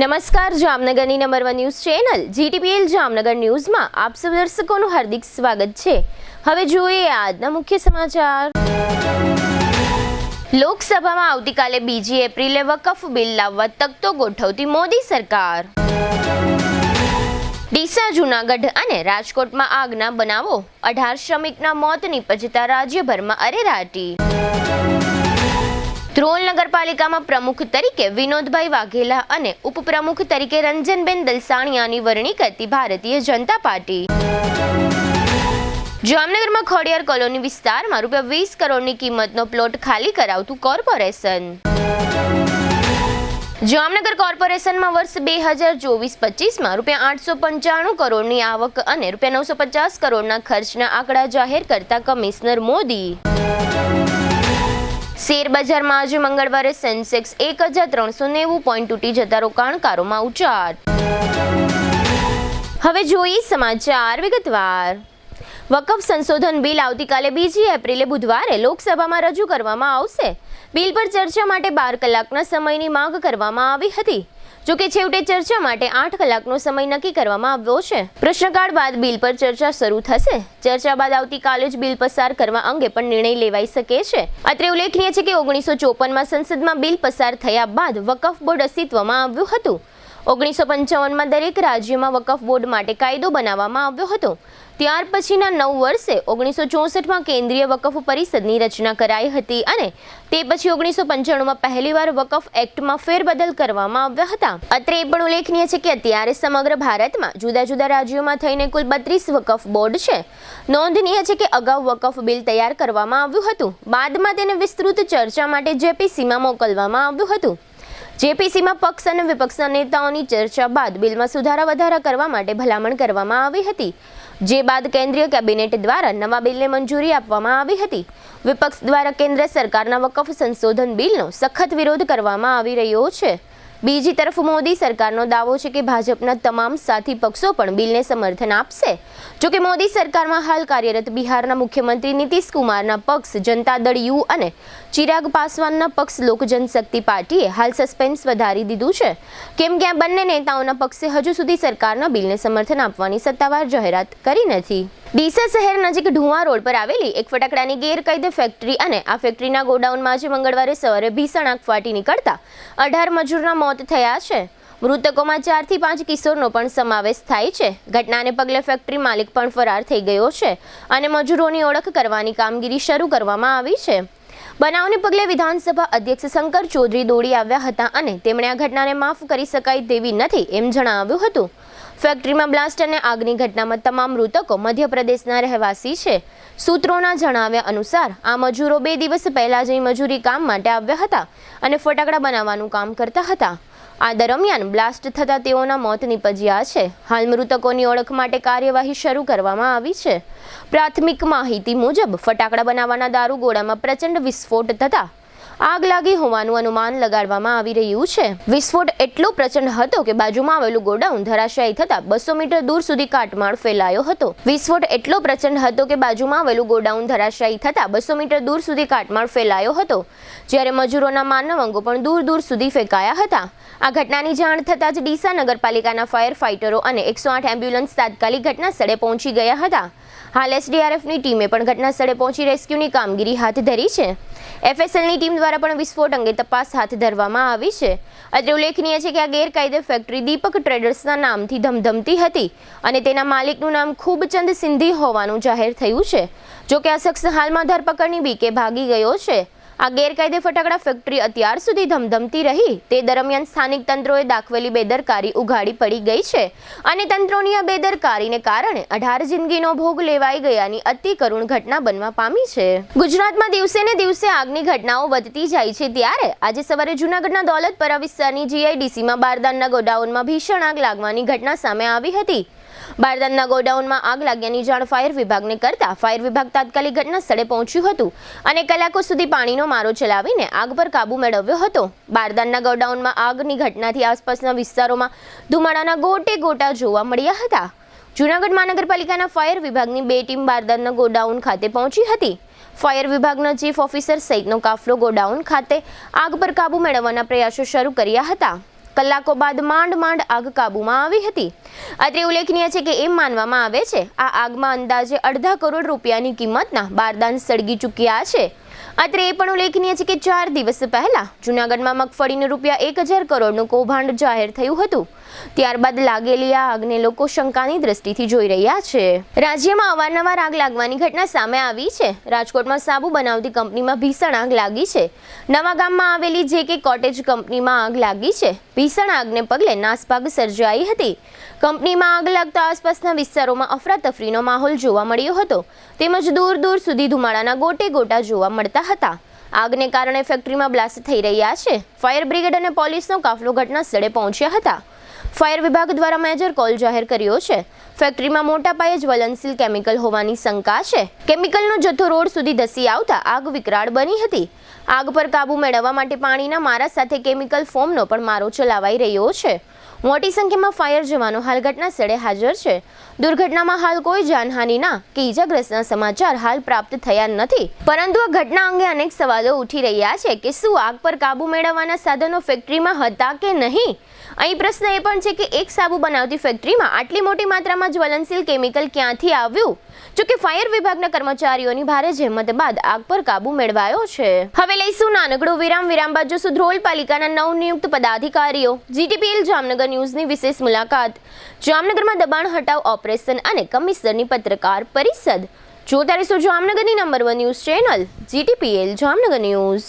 નમસ્કાર, જામનગરની number 1 news channel GTPL Jamnagar ન્યૂઝમાં આપ સૌ દર્શકોનું હાર્દિક સ્વાગત છે। હવે જોઈએ આજના મુખ્ય સમાચાર। લોકસભામાં આવતીકાલે 2 એપ્રિલે વકફ બિલ લાવવા તકતો ગોઠવતી મોદી સરકાર। ડીસા, જૂનાગઢ અને રાજકોટમાં આગના બનાવો, 18 શ્રમિકના મોત નિપજતા રાજ્યભરમાં અરેરાટી। ધ્રોલ નગરપાલિકામાં પ્રમુખ તરીકે વિનોદભાઈ વાઘેલા અને ઉપપ્રમુખ તરીકે રંજનબેન દલસાણિયાની વરણી કરતી ભારતીય જનતા પાર્ટી। જામનગરમાં ખોડિયાર કોલોની વિસ્તારમાં ₹20 કરોડની કિંમતનો પ્લોટ ખાલી કરાવતું કોર્પોરેશન। જામનગર કોર્પોરેશનમાં વર્ષ 2024-25માં ₹895 કરોડની આવક અને ₹950 કરોડના ખર્ચના આંકડા જાહેર કરતા કમિશનર મોદી। શેર બજારમાં આજે મંગળવારે સેન્સેક્સ 1390 પોઈન્ટ તૂટી જતા રોકાણકારોમાં ઉછાળ। હવે જોઈએ સમાચાર વિગતવાર। વકફ સંશોધન બિલ આવતીકાલે 2 એપ્રિલે બુધવારે લોકસભામાં રજૂ કરવામાં આવશે। બિલ પર ચર્ચા માટે 12 કલાકના સમયની માંગ કરવામાં આવી હતી, જોકે છેવટે ચર્ચા માટે 8 કલાકનો સમય નક્કી કરવામાં આવ્યો છે। પ્રશ્નકાળ બાદ બિલ પર ચર્ચા શરૂ થશે। ચર્ચા બાદ આવતીકાલે જ બિલ પસાર કરવા અંગે પણ નિર્ણય લેવાઈ શકે છે। અત્રે ઉલ્લેખનીય છે કે 1954માં સંસદમાં બિલ પસાર થયા બાદ વકફ બોર્ડ અસ્તિત્વમાં આવ્યું હતું। 1955માં દરેક રાજ્યમાં વકફ બોર્ડ માટે કાયદો બનાવવામાં આવ્યો હતો। ત્યાર પછીના 9 વર્ષે 1964માં કેન્દ્રીય વકફ પરિષદની રચના કરાઈ હતી અને તે પછી 1995માં પહેલીવાર વકફ એક્ટમાં ફેરબદલ કરવામાં આવ્યા હતા। અત્રે એ પણ ઉલ્લેખનીય છે કે અત્યારે સમગ્ર ભારતમાં જુદા જુદા રાજ્યોમાં થઈને કુલ 32 વકફ બોર્ડ છે। નોંધનીય છે કે અગાઉ વકફ બિલ તૈયાર કરવામાં આવ્યું હતું, બાદમાં તેને વિસ્તૃત ચર્ચા માટે JPCમાં મોકલવામાં આવ્યું હતું। JPCમાં પક્ષ અને વિપક્ષના નેતાઓની ચર્ચા બાદ બિલમાં સુધારા વધારા કરવા માટે ભલામણ કરવામાં આવી હતી, જે બાદ કેન્દ્રીય કેબિનેટ દ્વારા નવા બિલને મંજૂરી આપવામાં આવી હતી। વિપક્ષ દ્વારા કેન્દ્ર સરકારના વકફ સંશોધન બિલનો સખત વિરોધ કરવામાં આવી રહ્યો છે। બીજી તરફ મોદી સરકારનો દાવો છે કે ભાજપના તમામ સાથી પક્ષો પણ બિલને સમર્થન આપશે। જોકે મોદી સરકારમાં હાલ કાર્યરત બિહારના મુખ્યમંત્રી નીતિશ કુમારના પક્ષ જનતા દળ યુ અને ચિરાગ પાસવાનના પક્ષ લોક જનશક્તિ પાર્ટીએ હાલ સસ્પેન્સ વધારી દીધું છે, કેમ કે આ બંને નેતાઓના પક્ષે હજુ સુધી સરકારના બિલને સમર્થન આપવાની સત્તાવાર જાહેરાત કરી નથી। ડીસા શહેર નજીક ઢુવા રોડ પર આવેલી એક ફટાકડાની ગેરકાયદે ફેક્ટરી અને આ ફેક્ટરીના ગોડાઉનમાં આજે મંગળવારે સવારે ભીષણ આગ ફાટી નીકળતા 18 મજૂરના મોત થયા છે। મૃતકોમાં 4 થી 5 કિશોરનો પણ સમાવેશ થાય છે। ઘટનાને પગલે ફેક્ટરી માલિક પણ ફરાર થઈ ગયો છે અને મજૂરોની ઓળખ કરવાની કામગીરી શરૂ કરવામાં આવી છે। બનાવને પગલે વિધાનસભા અધ્યક્ષ શંકર ચૌધરી દોડી આવ્યા હતા અને તેમણે આ ઘટનાને માફ કરી શકાય તેવી નથી એમ જણાવ્યું હતું। ફેક્ટરીમાં બ્લાસ્ટ અને આગની ઘટનામાં તમામ મૃતકો મધ્યપ્રદેશના રહેવાસી છે। સૂત્રોના જણાવ્યા અનુસાર આ મજૂરો 2 દિવસ પહેલા જ મજૂરી કામ માટે આવ્યા હતા અને ફટાકડા બનાવવાનું કામ કરતા હતા। આ દરમિયાન બ્લાસ્ટ થતા તેઓના મોત નિપજ્યા છે। હાલ મૃતકોની ઓળખ માટે કાર્યવાહી શરૂ કરવામાં આવી છે। પ્રાથમિક માહિતી મુજબ ફટાકડા બનાવવાના દારૂગોળામાં પ્રચંડ વિસ્ફોટ થતા આગ લાગી હોવાનું અનુમાન લગાડવામાં આવી રહ્યું છે। વિસ્ફોટ એટલો પ્રચંડ હતો કે બાજુમાં આવેલું ગોડાઉન ધરાશાયી થતા 200 મીટર દૂર સુધી કાટમાળ ફેલાયો હતો। વિસ્ફોટ એટલો પ્રચંડ હતો કે બાજુમાં આવેલું ગોડાઉન ધરાશાયી થતા 200 મીટર દૂર સુધી કાટમાળ ફેલાયો હતો, જ્યારે મજૂરોના માનવ અંગો પણ દૂર દૂર સુધી ફેંકાયા હતા। આ ઘટનાની જાણ થતાં જ ડીસા નગરપાલિકાના ફાયર ફાઇટરો અને 108 એમ્બ્યુલન્સ તાત્કાલિક ઘટના સ્થળે પહોંચી ગયા હતા। હાલ SDRFની ટીમે પણ ઘટના સ્થળે પહોંચી રેસ્ક્યુની કામગીરી હાથ ધરી છે। FSLની ટીમ દ્વારા પણ વિસ્ફોટ અંગે તપાસ હાથ ધરવામાં આવી છે। અત્રે ઉલ્લેખનીય છે કે આ ગેરકાયદે ફેક્ટરી દીપક ટ્રેડર્સના નામથી ધમધમતી હતી અને તેના માલિકનું નામ ખૂબચંદ સિંધી હોવાનું જાહેર થયું છે। જોકે આ શખ્સ હાલમાં ધરપકડની બીકે ભાગી ગયો છે। આ ગેરકાયદે ફટાકડા ફેક્ટરી અત્યાર સુધી ધમધમતી રહી તે દરમિયાન સ્થાનિક તંત્રોએ દાખવેલી બેદરકારી ઉઘાડી પડી ગઈ છે અને તંત્રોની આ બેદરકારીને કારણે 18 જિંદગીનો ભોગ લેવાઈ ગયાની અતિ કરુણ ઘટના બનવા પામી છે। ગુજરાતમાં દિવસે ને દિવસે આગની ઘટનાઓ વધતી જાય છે, ત્યારે આજે સવારે જૂનાગઢના દોલતપરા વિસ્તારની GIDCમાં બારદાનના ગોડાઉનમાં ભીષણ આગ લાગવાની ઘટના સામે આવી હતી। બારદાનના ગોડાઉનમાં આગ લાગ્યાની જાણ ફાયર વિભાગને કરતા ફાયર વિભાગ તાત્કાલિક ઘટના સ્થળે પહોંચ્યું હતું અને કલાકો સુધી પાણીનો મારો ચલાવીને આગ પર કાબુ મેળવ્યો હતો। બારદાનના ગોડાઉનમાં આગની ઘટનાથી આસપાસના વિસ્તારોમાં ધુમાડાના ગોટે ગોટા જોવા મળ્યા હતા। જૂનાગઢ મહાનગરપાલિકાના ફાયર વિભાગની 2 ટીમ બારદાનના ગોડાઉન ખાતે પહોંચી હતી। ફાયર વિભાગના ચીફ ઓફિસર સહિતનો કાફલો ગોડાઉન ખાતે આગ પર કાબુ મેળવવાના પ્રયાસો શરૂ કર્યા હતા। કલાકો બાદ માંડ આગ કાબૂમાં આવી હતી. અત્રે ઉલ્લેખનીય છે કે એમ માનવામાં આવે છે આ આગમાં અંદાજે 2.5 કરોડ રૂપિયાની કિંમતના બારદાન સળગી ચૂક્યા છે. અત્રે એ પણ ઉલ્લેખનીય છે કે 4 દિવસ પહેલા જૂનાગઢમાં મગફળીનું ₹1,000 કરોડનું કૌભાંડ જાહેર થયું હતું. ત્યારબાદ લાગેલી આ આગને લોકો શંકાની દ્રષ્ટિથી જોઈ રહ્યા છે. રાજ્યમાં અવારનવાર આગ લાગવાની ઘટના સામે આવી છે. રાજકોટમાં સાબુ બનાવતી કંપનીમાં ભીષણ આગ લાગી છે. નવા ગામમાં આવેલી JK કોટેજ કંપનીમાં આગ લાગી છે. ભીષણ આગને પગલે નાસભાગ સર્જાઈ હતી. કંપનીમાં આગ લાગતા આસપાસના વિસ્તારોમાં અફરાતફરીનો માહોલ જોવા મળ્યો હતો તેમજ દૂર સુધી ધુમાડાના ગોટા જોવા મળતા હતા. આગને કારણે ફેક્ટરીમાં બ્લાસ્ટ થઈ રહ્યા છે. ફાયર બ્રિગેડ અને પોલીસનો કાફલો ઘટના સ્થળે પહોંચ્યા હતા. ફાયર વિભાગ દ્વારા મેજર કોલ જાહેર કર્યો છે. ફેક્ટરીમાં મોટા પાયે જ્વલનશીલ કેમિકલ હોવાની શંકા છે. કેમિકલનો જથ્થો રોડ સુધી ધસી આવતા આગ વિકરાળ બની હતી. આગ પર કાબુ મેળવવા માટે પાણીના મારા સાથે કેમિકલ ફોમનો પણ મારો ચલાવાઈ રહ્યો છે. મોટી સંખ્યામાં ફાયર જવાનો હાલ ઘટના સ્થળે હાજર છે. દુર્ઘટનામાં હાલ કોઈ જાનહાનિના કે ઈજાગ્રસ્તના સમાચાર હાલ પ્રાપ્ત થયા નથી. પરંતુ આ ઘટના અંગે અનેક સવાલો ઉઠી રહ્યા છે કે શું આગ પર કાબુ મેળવવાના સાધનો ફેક્ટરીમાં હતા કે નહીં. અહીં પ્રશ્ન એ પણ છે કે એક સાબુ બનાવતી ફેક્ટરીમાં આટલી મોટી માત્રામાં જ્વલનશીલ કેમિકલ ક્યાંથી આવ્યું. જોકે ફાયર વિભાગના કર્મચારીઓની ભારે જહેમત બાદ આગ પર કાબુ મેળવાયો છે. હવે લઈશું નાનકડો વિરામ બાદ જોશું ધ્રોલ પાલિકાના નવનિયુક્ત પદાધિકારીઓ. GTPL જામનગર ન્યૂઝની વિશેષ મુલાકાત. જામનગરમાં દબાણ હટાવ ઓપરેશન અને કમિશનરની પત્રકાર પરિષદ. જોતા રહેશો જામનગરની number 1 news channel GTPL Jamnagar news.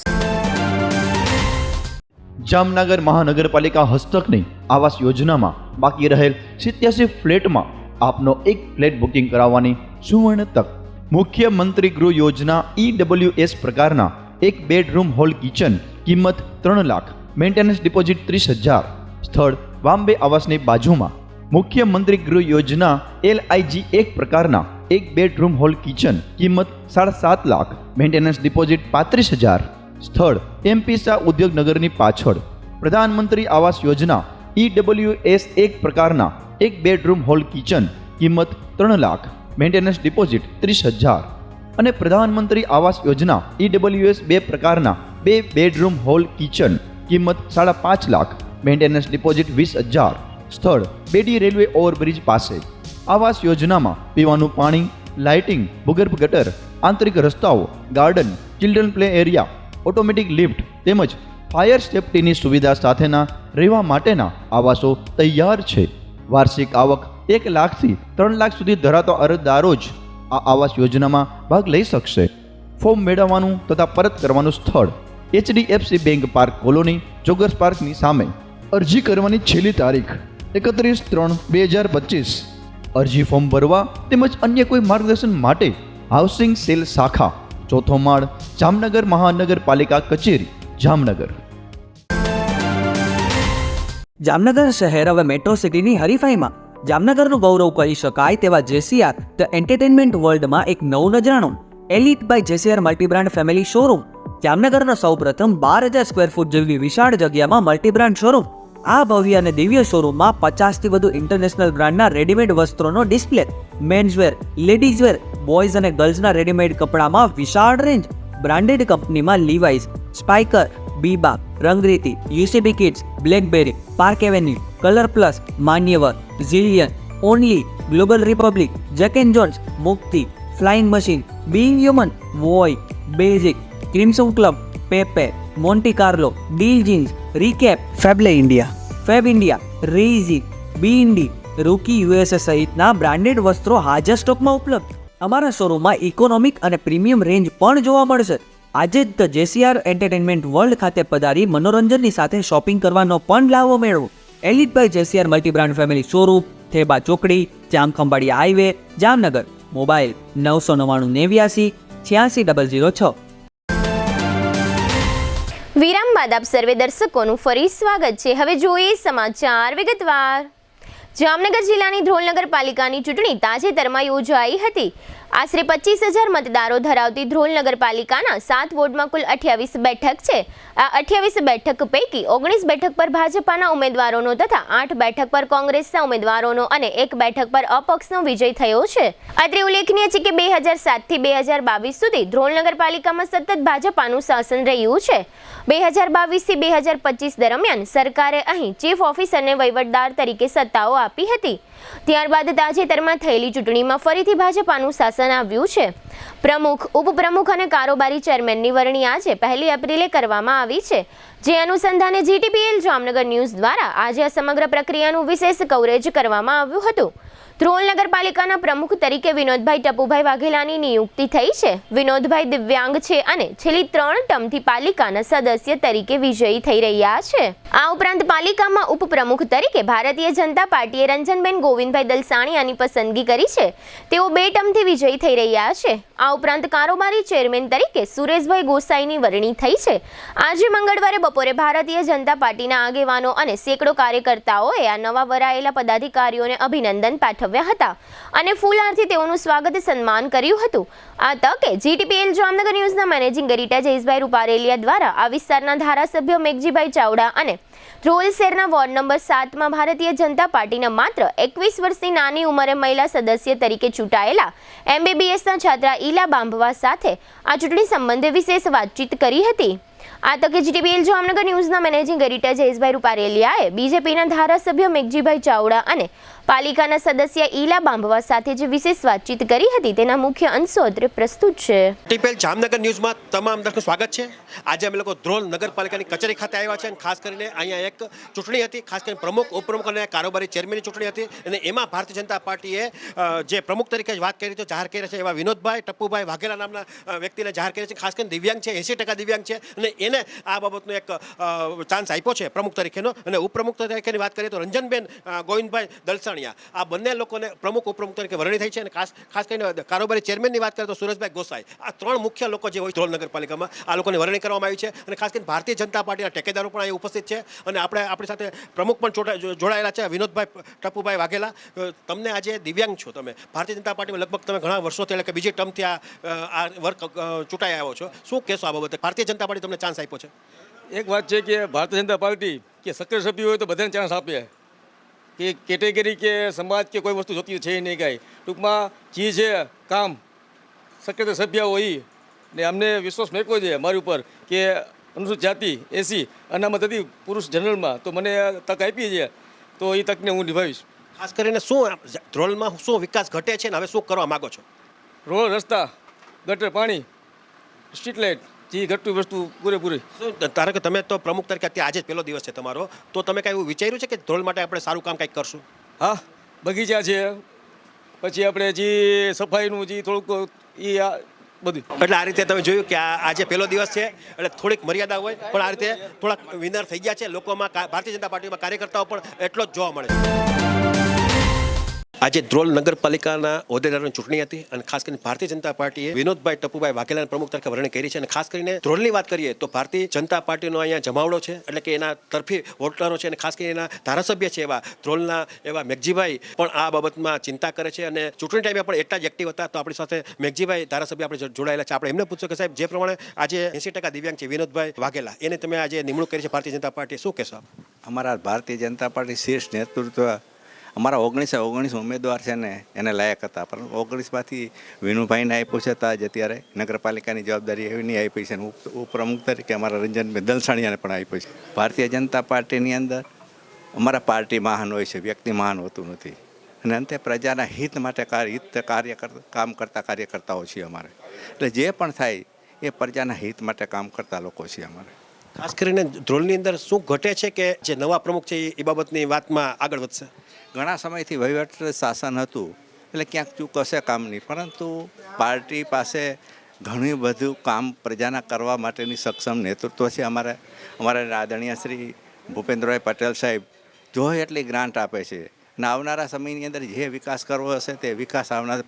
Jamnagar મહાનગરપાલિકા હસ્તકની આવાસ યોજનામાં બાકી રહેલ 87 ફ્લેટમાં આપનો એક ફ્લેટ બુકિંગ કરાવવાની સુવર્ણ તક. મુખ્યમંત્રી ગૃહ યોજના EWS પ્રકારના એક બેડરૂમ હોલ કિચન, કિંમત 3 લાખ, મેન્ટેનન્સ ડિપોઝિટ 30,000. સ્થળ વામ્બે આવાસની બાજુમાં. મુખ્યમંત્રી ગૃહ યોજના LIG એક પ્રકારના એક બેડરૂમ હોલ કિચન, કિંમત 7.5 લાખ, મેન્ટેનન્સ ડિપોઝિટ 35,000. સ્થળ MP શાહ ઉદ્યોગનગરની પાછળ. પ્રધાનમંત્રી આવાસ યોજના EWS એક પ્રકારના એક બેડરૂમ હોલ કિચન, કિંમત 3 લાખ, મેન્ટેનન્સ ડિપોઝિટ 30,000. અને પ્રધાનમંત્રી આવાસ યોજના EWS 2 પ્રકારના 2 બેડરૂમ હોલ કિચન, કિંમત 5.5 લાખ, મેન્ટેનન્સ ડિપોઝિટ 20,000. સ્થળ બેડી રેલવે ઓવરબ્રિજ પાસે. આવાસ યોજનામાં પીવાનું પાણી, લાઇટિંગ, ભૂગર્ભ ગટર, આંતરિક રસ્તાઓ, garden, children play area, automatic lift તેમજ ફાયર સેફટીની સુવિધા સાથેના રહેવા માટેના આવાસો તૈયાર છે. વાર્ષિક આવક 1 લાખથી 3 લાખ સુધી ધરાવતા અરજદારો જ આ આવાસ યોજનામાં ભાગ લઈ શકશે. ફોર્મ મેળવવાનું તથા પરત કરવાનું સ્થળ HDFC bank park colony, joggers પાર્કની સામે. અરજી કરવાની છેલ્લી તારીખ 31/3/2025. અરજી ફોર્મ ભરવા તેમજ અન્ય કોઈ માર્ગદર્શન માટે હાઉસિંગ સેલ શાખા, 4થો માળ, જામનગર મહાનગરપાલિકા કચેરી, જામનગર. જામનગર શહેર હવે મેટ્રો સિટીની હરીફાઈમાં જામનગરનું ગૌરવ કરી શકાય તેવા JCR ધ એન્ટરટેનમેન્ટ વર્લ્ડમાં એક નવું નજરાણું Elite by JCR multibrand family showroom. જામનગરના સૌપ્રથમ 12,000 સ્ક્વેર ફૂટ જેવી વિશાળ જગ્યામાં મલ્ટીબ્રાન્ડ શોરૂમ. આ ભવ્ય અને દિવ્ય શોરૂમમાં 50થી વધુ ઇન્ટરનેશનલ બ્રાન્ડના રેડીમેડ વસ્ત્રોનો ડિસ્પ્લે, મેન્સવેર, લેડીઝવેર, બોયઝ અને ગર્લ્સના રેડીમેડ કપડામાં વિશાળ રેન્જ. બ્રાન્ડેડ કંપનીમાં Levi's, Spykar, Biba, Rangriti, UCB kids, Blackberry, Park Avenue, Colour Plus, Manyavar, ઝિલિયન, Only, Global Republic, Jack and Jones, Mukti, Flying Machine, Being Human, વોય, Basic, Crimson Club, Pepe, Monte Carlo, Deal Jeans, Recap, Fab India, રેઝી, B&D, Rookie USA સહિતના branded વસ્ત્રો હાજર સ્ટોકમાં ઉપલબ્ધ. અમારા શોરૂમમાં ઇકોનોમિક અને પ્રીમિયમ રેન્જ પણ જોવા મળશે. આજે જ ધ JCR એન્ટરટેનમેન્ટ વર્લ્ડ ખાતે પધારી મનોરંજનની સાથે શોપિંગ કરવાનો પણ લાવો મેળવો. Elite by JCR multibrand family showroom, Theba ચોકડી, જામખંભાળિયા હાઈવે, જામનગર. મોબાઈલ 999 86 વિરામ બાદ આપ સર્વે દર્શકોનું ફરી સ્વાગત છે. હવે જોઈએ સમાચાર વિગતવાર. જામનગર જિલ્લાની ધ્રોલ નગરપાલિકાની ચૂંટણી તાજેતરમાં યોજાઈ હતી. આશરે 25,000 મતદારો ધરાવતી ધ્રોલ નગરપાલિકાના 7 વોર્ડમાં કુલ 28 બેઠક છે. આ 28 બેઠક પૈકી 19 બેઠક પર ભાજપાના ઉમેદવારોનો તથા 8 બેઠક પર કોંગ્રેસના ઉમેદવારોનો અને 1 બેઠક પર અપક્ષનો વિજય થયો છે. અત્રે ઉલ્લેખનીય છે કે 2007 થી 2022 સુધી ધ્રોલ નગરપાલિકામાં સતત ભાજપાનું શાસન રહ્યું છે. 2022 થી 2025 દરમિયાન સરકારે અહીં ચીફ ઓફિસરને વહીવટદાર તરીકે સત્તાઓ આપી હતી. ત્યારબાદ તાજેતરમાં થયેલી ચૂંટણીમાં ફરીથી ભાજપાનું શાસન આવ્યું છે. પ્રમુખ, ઉપપ્રમુખ અને કારોબારી ચેરમેનની વરણી આજે 1 એપ્રિલે કરવામાં આવી છે. જે અનુસંધાને GTPL જામનગર ન્યૂઝ દ્વારા આજે આ સમગ્ર પ્રક્રિયાનું વિશેષ કવરેજ કરવામાં આવ્યું હતું. ધ્રોલ નગરપાલિકાના પ્રમુખ તરીકે વિનોદભાઈ ટપુભાઈ વાઘેલાની નિયુક્તિ થઈ છે. વિનોદભાઈ દિવ્યાંગ છે અને છેલ્લી 3 ટર્મથી પાલિકાના સદસ્ય તરીકે વિજયી થઈ રહ્યા છે. આ ઉપરાંત પાલિકામાં ઉપપ્રમુખ તરીકે ભારતીય જનતા પાર્ટીએ રંજનબેન ગોવિંદભાઈ દલસાણીયાની પસંદગી કરી છે. તેઓ 2 ટર્મથી વિજયી થઈ રહ્યા છે. આ ઉપરાંત કારોબારી ચેરમેન તરીકે સુરેશભાઈ ગોસાઈની વરણી થઈ છે. આજે મંગળવારે બપોરે ભારતીય જનતા પાર્ટીના આગેવાનો અને સેંકડો કાર્યકર્તાઓએ આ નવા વરાયેલા પદાધિકારીઓને અભિનંદન પાઠવ્યા હતા અને ફૂલહારથી તેઓનું સ્વાગત સન્માન કર્યું હતું. આ તકે GTPL જામનગર ન્યૂઝના મેનેજિંગ એડિટર જયેશભાઈ રૂપારેલિયા દ્વારા આ વિસ્તારના ધારાસભ્ય મેઘજીભાઈ ચાવડા અને ધ્રોલ શહેરના વોર્ડ નંબર 7માં ભારતીય જનતા પાર્ટીના માત્ર 21 વર્ષની નાની ઉંમરે મહિલા સદસ્ય તરીકે ચૂંટાયેલા MBBSના છાત્રા ઈલા બાંભવા સાથે આ ચૂંટણી સંબંધે વિશેષ વાતચીત કરી હતી. આ તકે GTPL જામનગર ન્યૂઝના મેનેજિંગ એડિટર જયેશભાઈ રૂપારેલિયાએ બીજેપીના ધારાસભ્ય મેઘજીભાઈ ચાવડા અને પાલિકાના સદસ્ય ઈલા બાંભવા સાથે જે વિશેષ વાતચીત કરી હતી તેના મુખ્ય અંશો અત્રે પ્રસ્તુત છે. GTPL જામનગર ન્યૂઝમાં તમામ દર્શકોનું સ્વાગત છે. આજે અમે લોકો ધ્રોલ નગરપાલિકાની કચેરી ખાતે આવ્યા છે અને ખાસ કરીને અહીંયા એક ચૂંટણી હતી. ખાસ કરીને પ્રમુખ, ઉપપ્રમુખ અને કારોબારી ચેરમેનની ચૂંટણી હતી અને એમાં ભારતીય જનતા પાર્ટીએ જે પ્રમુખ તરીકે વાત કરી તો જાહેર કરી છે એવા વિનોદભાઈ ટપ્પુભાઈ વાઘેલા નામના વ્યક્તિને જાહેર કરી છે. ખાસ કરીને દિવ્યાંગ છે, 80% દિવ્યાંગ છે અને એને આ બાબતનો એક ચાન્સ આપ્યો છે પ્રમુખ તરીકેનો. અને ઉપપ્રમુખ તરીકેની વાત કરીએ તો રંજનબેન ગોવિંદભાઈ દલસાણીયા, આ બંને લોકોને પ્રમુખ ઉપપ્રમુખ તરીકે વરણી થઈ છે. અને ખાસ કરીને કારોબારી ચેરમેનની વાત કરીએ તો સુરેશભાઈ ગોસાઈ. આ 3 મુખ્ય લોકો જે હોય ધ્રોલ નગરપાલિકામાં આ લોકોની વરણી કરવામાં આવી છે. અને ખાસ કરીને ભારતીય જનતા પાર્ટીના ટેકેદારો પણ અહીં ઉપસ્થિત છે અને આપણી સાથે પ્રમુખ પણ જોડાયેલા છે, વિનોદભાઈ ટપ્પુભાઈ વાઘેલા. તમને આજે દિવ્યાંગ છો, તમે ભારતીય જનતા પાર્ટીમાં લગભગ તમે ઘણા વર્ષોથી એટલે કે બીજી ટર્મથી આ વર્ક ચૂંટાઈ આવ્યો છો. શું કહેશો આ બાબતે? ભારતીય જનતા પાર્ટી તમને ચાન્સ આપ્યો છે. એક વાત છે કે ભારતીય જનતા પાર્ટી કે સક્રિય સભ્ય હોય તો બધાને ચાન્સ આપે, કે કેટેગરી કે સમાજ કે કોઈ વસ્તુ જોતી છે નહીં કાંઈ. ટૂંકમાં જે છે કામ સક્રિય સભ્ય હોય ને અમને વિશ્વાસ મેળવ્યો છે મારી ઉપર કે અનુસૂચિત જાતિ SC અનામત હતી પુરુષ જનરલમાં, તો મને તક આપી છે તો એ તકને હું નિભાવીશ. ખાસ કરીને શું ધ્રોલમાં શું વિકાસ ઘટે છે ને હવે શું કરવા માગો છો? રોડ, રસ્તા, ગટર, પાણી, સ્ટ્રીટ લાઇટ, જે ઘટતું વસ્તુ પૂરેપૂરી. શું ધારો કે તમે તો પ્રમુખ તરીકે અત્યારે આજે જ પહેલો દિવસ છે તમારો, તો તમે કાંઈ એવું વિચાર્યું છે કે ધ્રોલ માટે આપણે સારું કામ કંઈક કરશું? હા, બગીચા છે, પછી આપણે જે સફાઈનું જે થોડુંક એ બધું. એટલે આ રીતે તમે જોયું કે આજે પહેલો દિવસ છે એટલે થોડીક મર્યાદા હોય, પણ આ રીતે થોડાક વિનર થઈ ગયા છે. લોકોમાં ભારતીય જનતા પાર્ટીમાં કાર્યકર્તાઓ પણ એટલો જ જોવા મળે છે. આજે ધ્રોલ નગરપાલિકાના હોદ્દેદારોની ચૂંટણી હતી અને ખાસ કરીને ભારતીય જનતા પાર્ટીએ વિનોદભાઈ ટપ્પુભાઈ વાઘેલાને પ્રમુખ તરીકે વરણી કરી છે. અને ખાસ કરીને ધ્રોલની વાત કરીએ તો ભારતીય જનતા પાર્ટીનો અહીંયા જમાવડો છે, એટલે કે એના તરફી વોટરો છે અને ખાસ કરીને એના ધારાસભ્ય છે એવા ધ્રોલના એવા મેઘજીભાઈ પણ આ બાબતમાં ચિંતા કરે છે અને ચૂંટણી ટાઈમે પણ એટલા જ એક્ટિવ હતા. તો આપણી સાથે મેઘજીભાઈ ધારાસભ્ય આપણે જોડાયેલા છે. આપણે એમને પૂછ્યું કે સાહેબ, જે પ્રમાણે આજે 80% દિવ્યાંગ છે વિનોદભાઈ વાઘેલા, એને તમે આજે નિમણૂક કરી છે ભારતીય જનતા પાર્ટીએ, શું કહેશો આપ? અમારા ભારતીય જનતા પાર્ટી શીર્ષ નેતૃત્વ અમારા 19 ઉમેદવાર છે ને એને લાયક હતા, પરંતુ 19માંથી વિનુભાઈને આપ્યું છે. તો આજે અત્યારે નગરપાલિકાની જવાબદારી એવી આપી છે. ઉપપ્રમુખ તરીકે અમારા રંજનભાઈ દલસાણીયાને પણ આપી છે. ભારતીય જનતા પાર્ટીની અંદર અમારા પાર્ટી મહાન હોય છે, વ્યક્તિ મહાન હોતું નથી. અને અંતે પ્રજાના હિત માટે કામ કરતા કાર્યકર્તાઓ છીએ અમારે. એટલે જે પણ થાય એ પ્રજાના હિત માટે કામ કરતા લોકો છીએ અમારે. ખાસ કરીને ધ્રોલની અંદર શું ઘટે છે કે જે નવા પ્રમુખ છે એ બાબતની વાતમાં આગળ વધશે? ઘણા સમયથી વહીવટ શાસન હતું એટલે ક્યાંક ચૂક હશે કામની, પરંતુ પાર્ટી પાસે ઘણું બધું કામ પ્રજાના કરવા માટેની સક્ષમ નેતૃત્વ છે. અમારા આદરણીય શ્રી ભૂપેન્દ્રભાઈ પટેલ સાહેબ જોઈએ એટલી ગ્રાન્ટ આપે છે અને આવનારા સમયની અંદર જે વિકાસ કરવો હશે તે વિકાસ આવનાર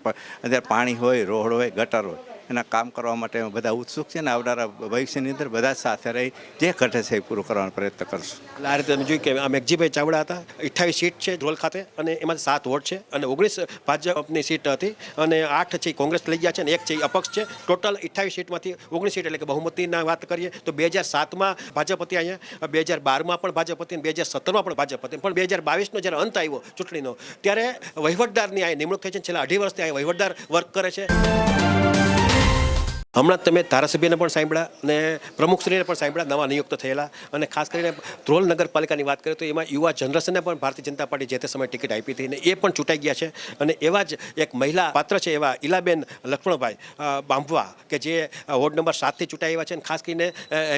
અંદર પાણી હોય, રોડ હોય, ગટર હોય એના કામ કરવા માટે બધા ઉત્સુક છે ને આવનારા ભવિષ્યની અંદર બધા જ સાથે રહી જે ઘટે છે એ પૂરું કરવાનો પ્રયત્ન કરશું. એટલે આ રીતે તમે જોયું કે આ મેઘજીભાઈ ચાવડા હતા. 28 સીટ છે ધ્રોલ ખાતે અને એમાં 7 વોટ છે અને 19 ભાજપની સીટ હતી અને 8 છે કોંગ્રેસ લઈ ગયા છે અને 1 છે અપક્ષ છે. ટોટલ 28 સીટમાંથી 19 સીટ એટલે કે બહુમતીના વાત કરીએ તો 2007માં ભાજપ હતી, અહીંયા 2012માં પણ ભાજપ હતી અને 2017માં પણ ભાજપ હતી. પણ 2022નો જ્યારે અંત આવ્યો ચૂંટણીનો ત્યારે વહીવટદારની આ નિમણૂક થઈ છે. છેલ્લા 2.5 વર્ષથી આ વહીવટદાર વર્ક કરે છે. હમણાં તમે ધારાસભ્યને પણ સાંભળ્યા અને પ્રમુખશ્રીને પણ સાંભળ્યા, નવા નિયુક્ત થયેલા. અને ખાસ કરીને ધ્રોલ નગરપાલિકાની વાત કરીએ તો એમાં યુવા જનરેશનને પણ ભારતીય જનતા પાર્ટી જે તે સમયે ટિકિટ આપી હતી અને એ પણ ચૂંટાઈ ગયા છે. અને એવા જ એક મહિલા પાત્ર છે એવા ઈલાબેન લક્ષ્મણભાઈ બાંભવા કે જે વોર્ડ નંબર 7થી ચૂંટાઈ આવ્યા છે અને ખાસ કરીને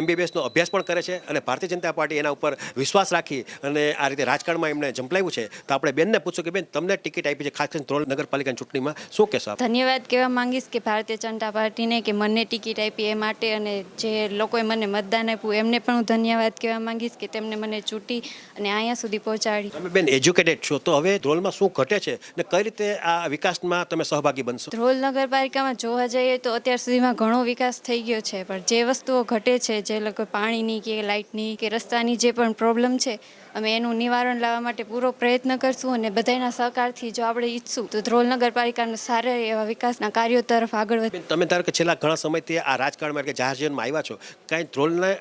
MBBSનો અભ્યાસ પણ કરે છે અને ભારતીય જનતા પાર્ટી એના ઉપર વિશ્વાસ રાખી અને આ રીતે રાજકારણમાં એમણે ઝંપલાવ્યું છે. તો આપણે બેનને પૂછશું કે બેન, તમને ટિકિટ આપી છે ખાસ કરીને ધ્રોલ નગરપાલિકાની ચૂંટણીમાં, શું કહેશો આપ? ધન્યવાદ કહેવા માંગીશ કે ભારતીય જનતા પાર્ટીને કે મને ટિકિટ આપી એ માટે, અને જે લોકોએ મને મતદાન આપ્યું એમને પણ હું ધન્યવાદ કહેવા માંગીશ કે તેમને મને ચૂંટી અને અહીંયા સુધી પહોંચાડી. તમે બેન એજ્યુકેટેડ છો, તો હવે ધ્રોલમાં શું ઘટે છે ને કઈ રીતે આ વિકાસમાં તમે સહભાગી બનશો? ધ્રોલ નગરપાલિકામાં જોવા જઈએ તો અત્યાર સુધીમાં ઘણો વિકાસ થઈ ગયો છે, પણ જે વસ્તુઓ ઘટે છે, જે લોકો પાણીની કે લાઇટની કે રસ્તાની જે પણ પ્રોબ્લેમ છે, અમે એનું નિવારણ લાવવા માટે પૂરો પ્રયત્ન કરશું અને બધાના સહકારથી જો આપણે ઈચ્છશું તો ધ્રોલ નગરપાલિકાના સારા એવા વિકાસના કાર્યો તરફ આગળ વધે. તમે ધારો કે છેલ્લા ઘણા સમયથી આ રાજકારણમાં કે જાહેર જીવનમાં આવ્યા છો, કાંઈ ધ્રોલને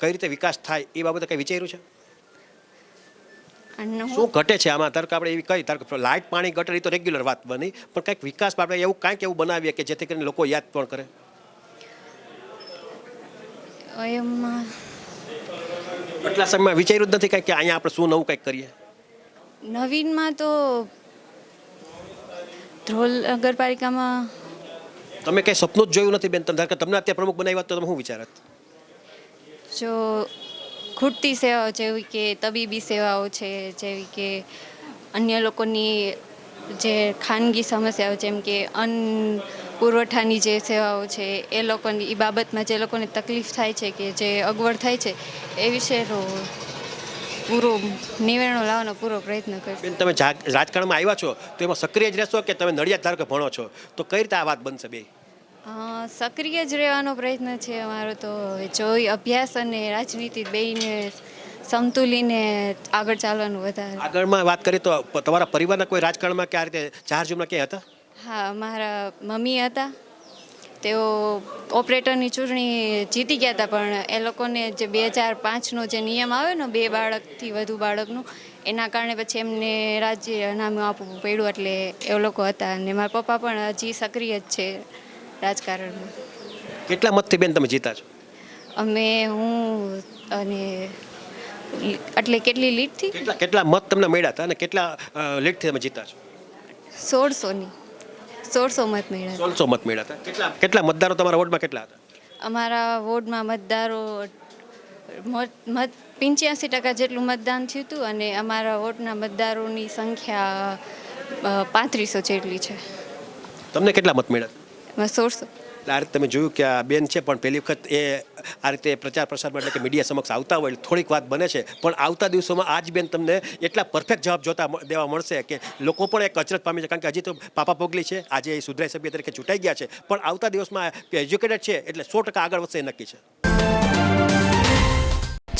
કઈ રીતે વિકાસ થાય એ બાબતે કંઈ વિચાર્યું છે? અને શું ઘટે છે આમાં? ધારો કે આપણે એવી કઈ ધારો કે લાઇટ પાણી ગટર એ તો રેગ્યુલર વાત બની, પણ કંઈક વિકાસ આપણે એવું કાંઈક એવું બનાવીએ કે જેથી કરીને લોકો યાદ પણ કરે. એમાં એટલા સમયમાં વિચાર્યું જ નથી કાંઈ કે અહીંયા આપણે શું નવું કંઈક કરીએ? નવીનમાં તો ધ્રોલ નગરપાલિકામાં તમે કંઈ સપનું જ જોયું નથી બેન? ધારો કે તમને અત્યારે પ્રમુખ બનાવ્યા તો તમે શું વિચારત? જો ખૂટતી સેવાઓ જેવી કે તબીબી સેવાઓ છે, જેવી કે અન્ય લોકોની જે ખાનગી સમસ્યાઓ જેમ કે અન્ન પુરવઠાની જે સેવાઓ છે એ લોકોની એ બાબતમાં જે લોકોને તકલીફ થાય છે કે જે અગવડ થાય છે એ વિશેનો પૂરો નિવેડો લાવવાનો પૂરો પ્રયત્ન કરશે. બેન, તમે રાજકારણમાં આવ્યા છો તો એમાં સક્રિય જ રહેશો કે તમે નડિયાદ ધારો કે ભણો છો, તો કઈ રીતે આ વાત બનશે બે? સક્રિય જ રહેવાનો પ્રયત્ન છે અમારો. તો જોઈ અભ્યાસ અને રાજનીતિ બેયને સમતુલીને આગળ ચાલવાનું વધારે. આગળમાં વાત કરીએ તો તમારા પરિવારના કોઈ રાજકારણમાં કે આ રીતે જાહેર જીવનમાં ક્યાંય હતા? હા, મારા મમ્મી હતા, તેઓ ઓપરેટરની ચૂંટણી જીતી ગયા હતા, પણ એ લોકોને જે 2005નો જે નિયમ આવ્યો ને 2 બાળકથી વધુ બાળકનું, એના કારણે પછી એમને રાજીનામું આપવું પડ્યું, એટલે એ લોકો હતા. અને મારા પપ્પા પણ હજી સક્રિય જ છે રાજકારણમાં. કેટલા મતથી બેન તમે જીતા છો? હું અને એટલે કેટલી લીડથી? કેટલા મત તમને મળ્યા હતા અને કેટલા લીડથી તમે જીતા છો? 1600 મત મળ્યા. 1600 મત મળ્યા હતા. કેટલા મતદારો તમારા વોર્ડમાં કેટલા હતા? અમારા વોર્ડમાં મતદારો 85% જેટલું મતદાન થયું હતું અને અમારા વોર્ડના મતદારોની સંખ્યા 3500 જેટલી છે. તમને કેટલા મત મળ્યા? 1600. આ રીતે તમે જોયું કે આ બેન છે પણ પહેલી વખત એ આ રીતે પ્રચાર પ્રસારમાં એટલે કે મીડિયા સમક્ષ આવતા હોય એટલે થોડીક વાત બને છે, પણ આવતા દિવસોમાં આજ બેન તમને એટલા પરફેક્ટ જવાબ જોતા દેવા મળશે કે લોકો પણ એક અચરજ પામી છે. કારણ કે હજી તો પાપા પોગલી છે, આજે એ સુધરાઈ સભ્ય તરીકે ચૂંટાઈ ગયા છે, પણ આવતા દિવસમાં એજ્યુકેટેડ છે એટલે 100% આગળ વધશે એ નક્કી છે.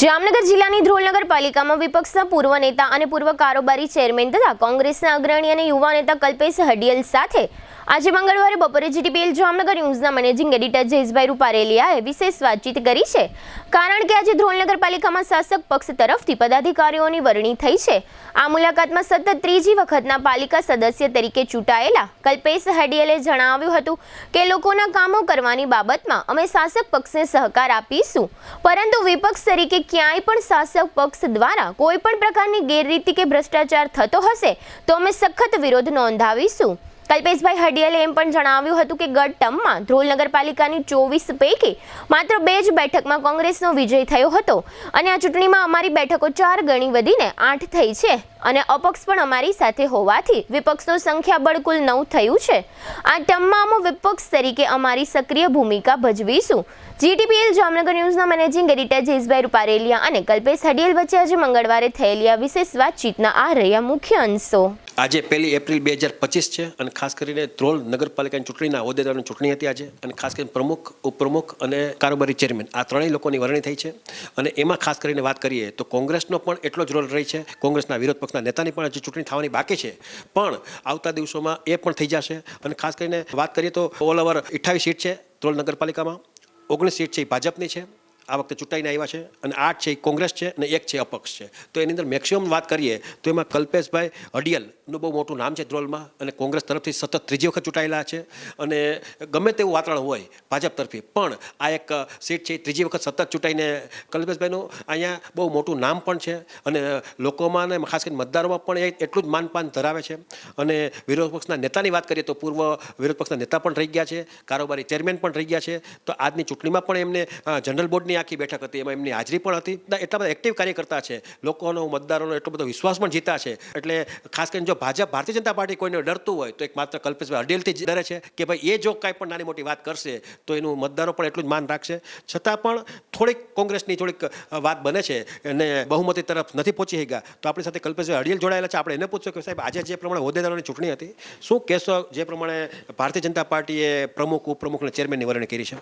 જામનગર જિલ્લાની ધ્રોલ નગરપાલિકામાં વિપક્ષના પૂર્વ નેતા અને પૂર્વ કારોબારી ચેરમેન તથા કોંગ્રેસના અગ્રણી અને યુવા નેતા કલ્પેશ હડિયલ સાથે આજે મંગળવારે બપોરે જીટીપીએલ જામનગર ન્યૂઝના મેનેજિંગ એડિટર જયેશભાઈ રૂપારેલિયાએ વિશેષ વાતચીત કરી છે. કારણ કે આજે ધ્રોલ નગરપાલિકામાં શાસક પક્ષ તરફથી પદાધિકારીઓની વરણી થઈ છે. આ મુલાકાતમાં સતત 3જી વખતના પાલિકા સદસ્ય તરીકે ચૂંટાયેલા કલ્પેશ હડિયલે જણાવ્યું હતું કે લોકોના કામો કરવાની બાબતમાં અમે શાસક પક્ષને સહકાર આપીશું, પરંતુ વિપક્ષ તરીકે ક્યાંય પણ શાસક પક્ષ દ્વારા કોઈ પણ પ્રકારની ગેરરીતિ કે ભ્રષ્ટાચાર થતો હશે તો અમે સખત વિરોધ નોંધાવીશું. કલ્પેશભાઈ હડિયલે એમ પણ જણાવ્યું હતું કે ગત ટર્મમાં ધ્રોલ નગરપાલિકાની 24 પૈકી માત્ર 2 જ બેઠકમાં કોંગ્રેસનો વિજય થયો હતો અને આ ચૂંટણીમાં અમારી બેઠકો 4 ગણી વધીને 8 થઈ છે અને અપક્ષ પણ અમારી સાથે હોવાથી વિપક્ષનું સંખ્યાબળ કુલ 9 થયું છે. આ ટર્મમાં અમે વિપક્ષ તરીકે અમારી સક્રિય ભૂમિકા ભજવીશું. જીટીપીએલ જામનગર ન્યૂઝના મેનેજિંગ એડિટર જયેશભાઈ રૂપારેલિયા અને કલ્પેશ હડિયલ વચ્ચે આજે મંગળવારે થયેલી આ વિશેષ વાતચીતના આ રહ્યા મુખ્ય અંશો. આજે 1 એપ્રિલ 2025 છે અને ખાસ કરીને ધ્રોલ નગરપાલિકાની ચૂંટણીના હોદ્દેદારોની ચૂંટણી હતી આજે, અને ખાસ કરીને પ્રમુખ, ઉપપ્રમુખ અને કારોબારી ચેરમેન આ ત્રણેય લોકોની વરણી થઈ છે. અને એમાં ખાસ કરીને વાત કરીએ તો કોંગ્રેસનો પણ એટલો જ રોલ રહી છે. કોંગ્રેસના વિરોધ પક્ષના નેતાની પણ હજી ચૂંટણી થવાની બાકી છે, પણ આવતા દિવસોમાં એ પણ થઈ જશે. અને ખાસ કરીને વાત કરીએ તો ઓલ ઓવર 28 સીટ છે ધ્રોલ નગરપાલિકામાં, 19 સીટ છે એ ભાજપની છે, આ વખતે ચૂંટાઈને આવ્યા છે, અને 8 છે એ કોંગ્રેસ છે અને 1 છે અપક્ષ છે. તો એની અંદર મેક્સિમમ વાત કરીએ તો એમાં કલ્પેશભાઈ અડિયલનું બહુ મોટું નામ છે ધ્રોલમાં, અને કોંગ્રેસ તરફથી સતત 3જી વખત ચૂંટાયેલા છે. અને ગમે તેવું વાતાવરણ હોય ભાજપ તરફી, પણ આ એક સીટ છે 3જી વખત સતત ચૂંટાઈને કલ્પેશભાઈનું અહીંયા બહુ મોટું નામ પણ છે, અને લોકોમાં અને ખાસ કરીને મતદારોમાં પણ એ એટલું જ માનપાન ધરાવે છે. અને વિરોધ પક્ષના નેતાની વાત કરીએ તો પૂર્વ વિરોધ પક્ષના નેતા પણ રહી ગયા છે, કારોબારી ચેરમેન પણ રહી ગયા છે. તો આજની ચૂંટણીમાં પણ એમને જનરલ બોર્ડની આખી બેઠક હતી, એમાં એમની હાજરી પણ હતી. એટલા બધા એક્ટિવ કાર્યકર્તા છે, લોકોનો મતદારોનો એટલો બધો વિશ્વાસ પણ જીતા છે. એટલે ખાસ કરીને જો ભારતીય જનતા પાર્ટી કોઈને ડરતું હોય તો એક માત્ર કલ્પેશભાઈ અડિયલથી જ ડરે છે કે ભાઈ એ જો કાંઈ પણ નાની મોટી વાત કરશે તો એનું મતદારો પણ એટલું જ માન રાખશે. છતાં પણ થોડીક કોંગ્રેસની થોડીક વાત બને છે અને બહુમતી તરફ નથી પહોંચી શક્યા. તો આપણી સાથે કલ્પેશભાઈ અડિયલ જોડાયેલા છે. આપણે એને પૂછશું કે સાહેબ આજે જે પ્રમાણે હોદ્દેદારોની ચૂંટણી હતી, શું કહેશો જે પ્રમાણે ભારતીય જનતા પાર્ટીએ પ્રમુખ, ઉપપ્રમુખ અને ચેરમેનની વરણી કરી છે?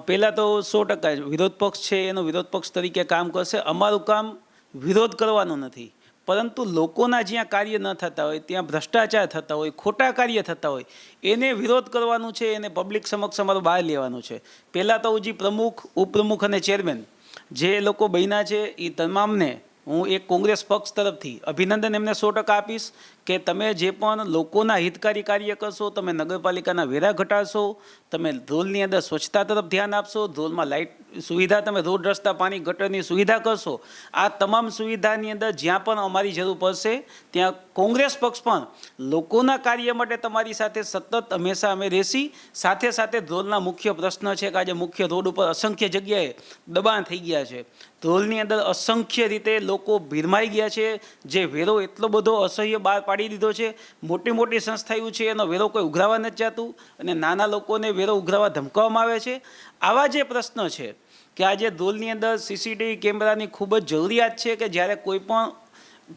પહેલાં તો 100% વિરોધ પક્ષ છે એનો વિરોધ પક્ષ તરીકે કામ કરશે. અમારું કામ વિરોધ કરવાનું નથી, પરંતુ લોકોના જ્યાં કાર્ય ન થતા હોય, ત્યાં ભ્રષ્ટાચાર થતા હોય, ખોટા કાર્ય થતા હોય, એને વિરોધ કરવાનું છે, એને પબ્લિક સમક્ષ અમારું બહાર લેવાનું છે. પહેલાં તો જે પ્રમુખ, ઉપપ્રમુખ અને ચેરમેન જે લોકો બન્યા છે એ તમામને હું એક કોંગ્રેસ પક્ષ તરફથી અભિનંદન એમને 100% આપીશ કે તમે જે પણ લોકોના હિતકારી કાર્ય કરશો, તમે નગરપાલિકાના વેરા ઘટાડશો, તમે ધ્રોલની અંદર સ્વચ્છતા તરફ ધ્યાન આપશો, ધ્રોલમાં લાઇટ સુવિધા, તમે રોડ રસ્તા, પાણી, ગટરની સુવિધા કરશો. આ તમામ સુવિધાની અંદર જ્યાં પણ અમારી જરૂર પડશે ત્યાં કોંગ્રેસ પક્ષ પણ લોકોના કાર્ય માટે તમારી સાથે સતત હંમેશા અમે રહેશી. સાથે સાથે ધ્રોલના મુખ્ય પ્રશ્ન છે કે આજે મુખ્ય રોડ ઉપર અસંખ્ય જગ્યાએ દબાણ થઈ ગયા છે. ધ્રોલની અંદર અસંખ્ય રીતે લોકો ભીરમાઈ ગયા છે. જે વેરો એટલો બધો અસહ્ય બહાર પાડી દીધો છે, મોટી મોટી સંસ્થાઓ છે એનો વેરો કોઈ ઉઘરાવા નથી જતું, અને નાના લોકોને વેરો ઉઘરાવા ધમકાવવામાં આવે છે. આવા જે પ્રશ્ન છે કે આજે ધ્રોલની અંદર સીસીટીવી કેમેરાની ખૂબ જ જરૂરિયાત છે કે જ્યારે કોઈ પણ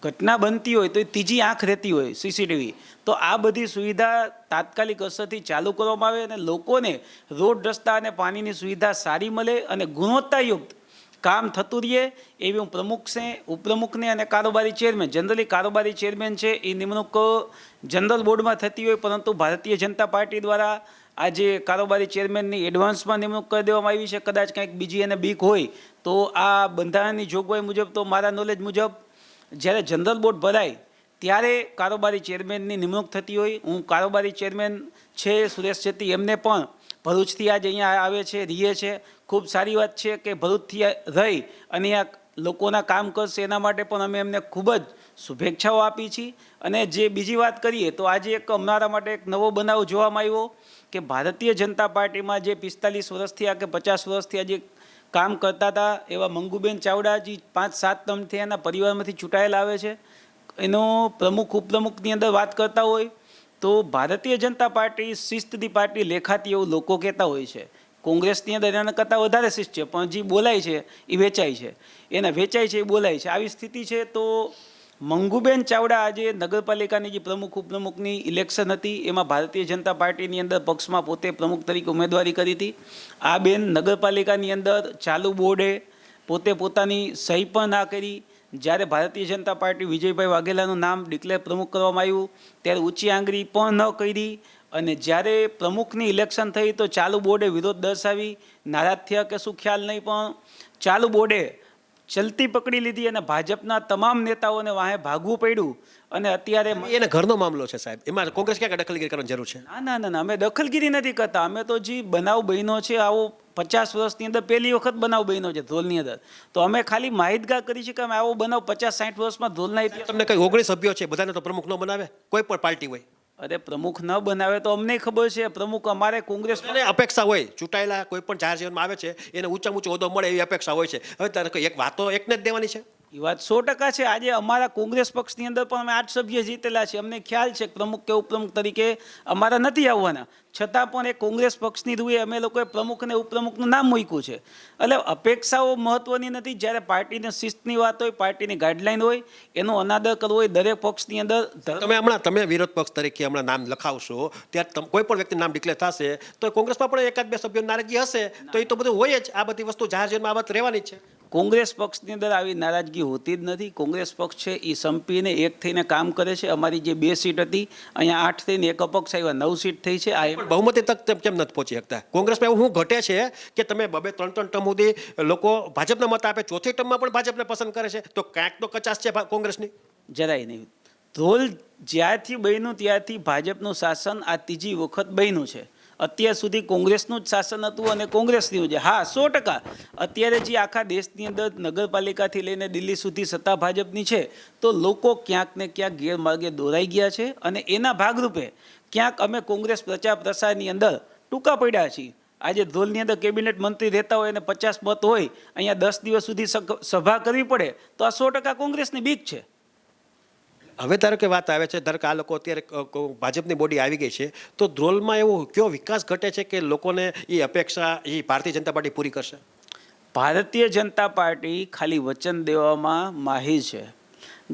ઘટના બનતી હોય તો એ ત્રીજી આંખ રહેતી હોય સીસીટીવી, તો આ બધી સુવિધા તાત્કાલિક અસરથી ચાલુ કરવામાં આવે અને લોકોને રોડ રસ્તા અને પાણીની સુવિધા સારી મળે અને ગુણવત્તાયુક્ત કામ થતું રહીએ એવી હું પ્રમુખ છે, ઉપપ્રમુખને અને કારોબારી ચેરમેન, જનરલી કારોબારી ચેરમેન છે એ નિમણૂક જનરલ બોર્ડમાં થતી હોય, પરંતુ ભારતીય જનતા પાર્ટી દ્વારા આજે કારોબારી ચેરમેનની એડવાન્સમાં નિમણૂક કરી દેવામાં આવી છે. કદાચ કંઈક બીજી એને બીક હોય તો આ બંધારણની જોગવાઈ મુજબ, તો મારા નોલેજ મુજબ જ્યારે જનરલ બોર્ડ ભરાય ત્યારે કારોબારી ચેરમેનની નિમણૂક થતી હોય. હું કારોબારી ચેરમેન છે સુરેશ શેટ્ટી, એમને પણ ભરૂચથી આજે અહીંયા આવે છે, રહીએ છે. ખૂબ સારી વાત છે કે ભરૂચથી રહી અને આ લોકોના કામ કરશે, એના માટે પણ અમે એમને ખૂબ જ શુભેચ્છાઓ આપી છીએ. અને જે બીજી વાત કરીએ તો આજે એક અમારા માટે એક નવો બનાવ જોવામાં આવ્યો કે ભારતીય જનતા પાર્ટીમાં જે 45 વર્ષથી આ કે 50 વર્ષથી આજે કામ કરતા હતા એવા મંગુબેન ચાવડાજી 5-7 ટર્મથી એના પરિવારમાંથી ચૂંટાયેલા આવે છે. એનો પ્રમુખ, ઉપપ્રમુખની અંદર વાત કરતા હોય તો ભારતીય જનતા પાર્ટી શિસ્તની પાર્ટી લેખાતી એવું લોકો કહેતા હોય છે. કોંગ્રેસની અંદર એના કરતાં વધારે શિસ્ત છે, પણ જે બોલાય છે એ વેચાય છે, એને વેચાય છે એ બોલાય છે, આવી સ્થિતિ છે. તો મંગુબેન ચાવડા આજે નગરપાલિકાની જે પ્રમુખ, ઉપપ્રમુખની ઇલેક્શન હતી એમાં ભારતીય જનતા પાર્ટીની અંદર પક્ષમાં પોતે પ્રમુખ તરીકે ઉમેદવારી કરી હતી. આ બેન નગરપાલિકાની અંદર ચાલુ બોર્ડે પોતે પોતાની સહી પણ ના કરી. જ્યારે ભારતીય જનતા પાર્ટી વિજયભાઈ વાઘેલાનું નામ ડિક્લેર પ્રમુખ કરવામાં આવ્યું ત્યારે ઊંચી આંગળી પણ ન કરી, અને જ્યારે પ્રમુખની ઇલેક્શન થઈ તો ચાલુ બોર્ડે વિરોધ દર્શાવી, નારાજ થયા કે શું ખ્યાલ નહીં, પણ ચાલુ બોર્ડે ચલતી પકડી લીધી અને ભાજપના તમામ નેતાઓને વાહે ભાગવું પડ્યું. અને અત્યારે એને ઘરનો મામલો છે સાહેબ, એમાં કોંગ્રેસ ક્યાં દખલગીરી કરવાની જરૂર છે? ના, અમે દખલગીરી નથી કરતા. અમે તો જે બનાવ બન્યો છે આવો 50 વર્ષની અંદર પહેલી વખત બનાવ બન્યો છે ધ્રોલની અંદર, તો અમે ખાલી માહિતગાર કરી છે કે અમે આવો બનાવ 50-60 વર્ષમાં ધ્રોલના ઇતિહાસ. તમને કઈ 19 સભ્યો છે, બધાને તો પ્રમુખ ન બનાવે, કોઈ પણ પાર્ટી હોય. અરે પ્રમુખ ન બનાવે તો અમને ખબર છે, પ્રમુખ અમારે કોંગ્રેસ અપેક્ષા હોય, ચૂંટાયેલા કોઈ પણ જાહેર જીવનમાં આવે છે એને ઊંચા ઊંચો હોદ્દો મળે એવી અપેક્ષા હોય છે. હવે તારે એક વાત તો એકને જ દેવાની છે. એ વાત 100% છે. આજે અમારા કોંગ્રેસ પક્ષની અંદર પણ અમે 8 સભ્ય જીતેલા છે. અમને ખ્યાલ છે કે પ્રમુખ કે ઉપપ્રમુખ તરીકે અમારા નથી આવવાના, છતાં પણ એ કોંગ્રેસ પક્ષની રૂએ અમે લોકોએ પ્રમુખ અને ઉપપ્રમુખનું નામ મૂક્યું છે. એટલે અપેક્ષાઓ મહત્વની નથી. જ્યારે પાર્ટીની શિસ્તની વાત હોય, પાર્ટીની ગાઈડલાઈન હોય, એનો અનાદર કરવો હોય દરેક પક્ષની અંદર. તમે વિરોધ પક્ષ તરીકે હમણાં નામ લખાવશો ત્યારે કોઈ પણ વ્યક્તિ નામ ડિક્લેર થશે તો કોંગ્રેસમાં પણ એકાદ બે સભ્યો નારાજગી હશે, તો એ તો બધું હોય જ. આ બધી વસ્તુ જાહેર જીવનમાં આ વાત રહેવાની જ છે. કોંગ્રેસ પક્ષની અંદર આવી નારાજગી હોતી જ નથી. કોંગ્રેસ પક્ષ છે એ સંપીને એક થઈને કામ કરે છે. અમારી જે 2 સીટ હતી, અહીંયા 8 થઈને એક અપક્ષ આવ્યા, 9 સીટ થઈ છે. આ પણ બહુમતી તક કેમ નથી પહોંચી શકતા? કોંગ્રેસમાં એવું શું ઘટે છે કે તમે 2-3 ટર્મ સુધી લોકો ભાજપને મત આપે, ચોથી ટર્મમાં પણ ભાજપને પસંદ કરે છે, તો ક્યાંક તો કચાશ છે કોંગ્રેસની? જરાય નહીં. ધ્રોલ જ્યારથી બન્યું ત્યારથી ભાજપનું શાસન આ 3જી વખત બન્યું છે. અત્યાર સુધી કોંગ્રેસનું જ શાસન હતું અને કોંગ્રેસનું જ. હા, 100%. અત્યારે જે આખા દેશની અંદર નગરપાલિકાથી લઈને દિલ્હી સુધી સત્તા ભાજપની છે, તો લોકો ક્યાંક ને ક્યાંક ગેરમાર્ગે દોરાઈ ગયા છે અને એના ભાગરૂપે ક્યાંક અમે કોંગ્રેસ પ્રચાર પ્રસારની અંદર ટૂંકા પડ્યા છીએ. આજે ધ્રોલની અંદર કેબિનેટ મંત્રી રહેતા હોય અને 50 મત હોય, અહીંયા 10 દિવસ સુધી સભા કરવી પડે, તો આ 100% કોંગ્રેસની બીક છે. હવે ધારો કે વાત આવે છે, ધારો કે આ લોકો અત્યારે ભાજપની બોડી આવી ગઈ છે, તો ધ્રોલમાં એવો કયો વિકાસ ઘટે છે કે લોકોને એ અપેક્ષા એ ભારતીય જનતા પાર્ટી પૂરી કરશે? ભારતીય જનતા પાર્ટી ખાલી વચન દેવામાં માહિર છે.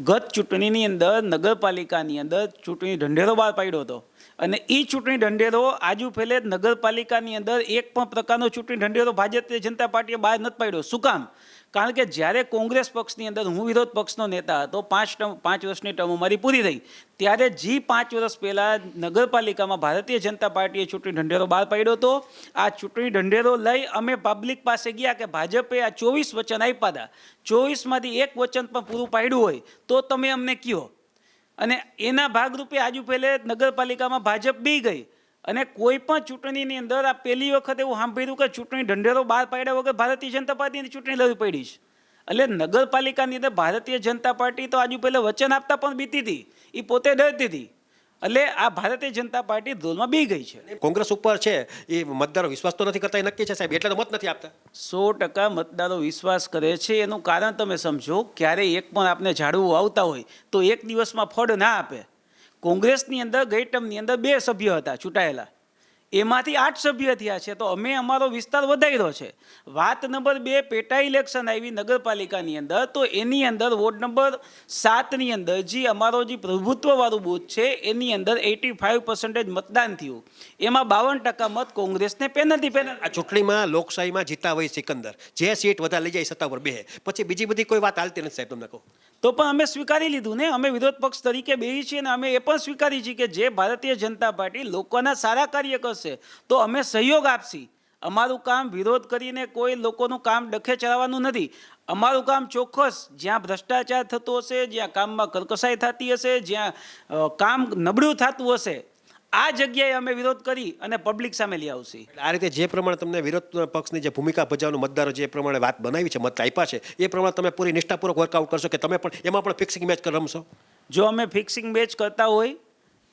ગત ચૂંટણીની અંદર નગરપાલિકાની અંદર ચૂંટણી ઢંઢેરો બહાર પાડ્યો હતો અને એ ચૂંટણી ઢંઢેરો આજુ ફેલે નગરપાલિકાની અંદર એક પણ પ્રકારનો ચૂંટણી ઢંઢેરો ભારતીય જનતા પાર્ટીએ બહાર નથી પાડ્યો. શું કામ? કારણ કે જ્યારે કોંગ્રેસ પક્ષની અંદર હું વિરોધ પક્ષનો નેતા હતો, 5 વર્ષની ટર્મ અમારી પૂરી થઈ, ત્યારે જે 5 વર્ષ પહેલાં નગરપાલિકામાં ભારતીય જનતા પાર્ટીએ ચૂંટણી ઢંઢેરો બહાર પાડ્યો હતો, આ ચૂંટણી ઢંઢેરો લઈ અમે પબ્લિક પાસે ગયા કે ભાજપે આ 24 વચન આપ્યા હતા, 24માંથી એક વચન પણ પૂરું પાડ્યું હોય તો તમે અમને કહો. અને એના ભાગરૂપે આજુ પહેલે નગરપાલિકામાં ભાજપ બી ગઈ અને કોઈ પણ ચૂંટણીની અંદર આ પહેલી વખત એવું સાંભળ્યું કે ચૂંટણી ઢંઢેરો બહાર પાડ્યા વગર ભારતીય જનતા પાર્ટીની ચૂંટણી લડવી પડી છે. એટલે નગરપાલિકાની અંદર ભારતીય જનતા પાર્ટી તો આજુ પહેલે વચન આપતા પણ બીતી હતી, એ પોતે ડરતી હતી. એટલે આ ભારતીય જનતા પાર્ટી ધ્રોલમાં બી ગઈ છે. કોંગ્રેસ ઉપર છે એ મતદારો વિશ્વાસ તો નથી કરતા, એ નક્કી છે સાહેબ, એટલે તો મત નથી આપતા. 100% મતદારો વિશ્વાસ કરે છે. એનું કારણ તમે સમજો, ક્યારેય એક પણ આપને ઝાડવું આવતા હોય તો એક દિવસમાં ફળ ના આપે. કોંગ્રેસની અંદર ગઈ ટર્મની અંદર 2 સભ્ય હતા ચૂંટાયેલા, એમાંથી 8 સભ્ય થયા છે, તો અમે અમારો વિસ્તાર વધાર્યો છે. વાત નંબર 2, પેટા ઇલેક્શન આવી નગરપાલિકાની અંદર, તો એની અંદર વોર્ડ નંબર 7ની અંદર જે અમારો જે પ્રભુત્વવાળું બૂથ છે એની અંદર 85% મતદાન થયું, એમાં 52% મત કોંગ્રેસને પેનલ્ટી. આ ચૂંટણીમાં લોકશાહીમાં જીતા હોય સિકંદર, જે સીટ વધારે લઈ જાય સત્તા પર બેસે, પછી બીજી બધી કોઈ વાત હાલતી નથી સાહેબ. તમને કહું તો પણ અમે સ્વીકારી લીધું ને, અમે વિરોધ પક્ષ તરીકે બેસી છીએ અને અમે એ પણ સ્વીકારી છીએ કે જે ભારતીય જનતા પાર્ટી લોકોના સારા કાર્ય કરશે તો અમે સહયોગ આપશી. અમારું કામ વિરોધ કરીને કોઈ લોકોનું કામ ડખે ચલાવવાનું નથી. અમારું કામ ચોક્કસ જ્યાં ભ્રષ્ટાચાર થતો હશે, જ્યાં કામમાં કરકસાઈ થતી હશે, જ્યાં કામ નબળું થતું હશે, આ જગ્યાએ અમે વિરોધ કરી અને પબ્લિક સામે લઈ આવશે. આ રીતે જે પ્રમાણે તમને વિરોધ પક્ષની જે ભૂમિકા ભજવવાનું મતદારો જે પ્રમાણે વાત બનાવી છે, મત આપ્યા છે, એ પ્રમાણે તમે પૂરી નિષ્ઠાપૂર્વક વર્કઆઉટ કરશો કે તમે પણ એમાં પણ ફિક્સિંગ મેચ રમશો? જો અમે ફિક્સિંગ મેચ કરતા હોય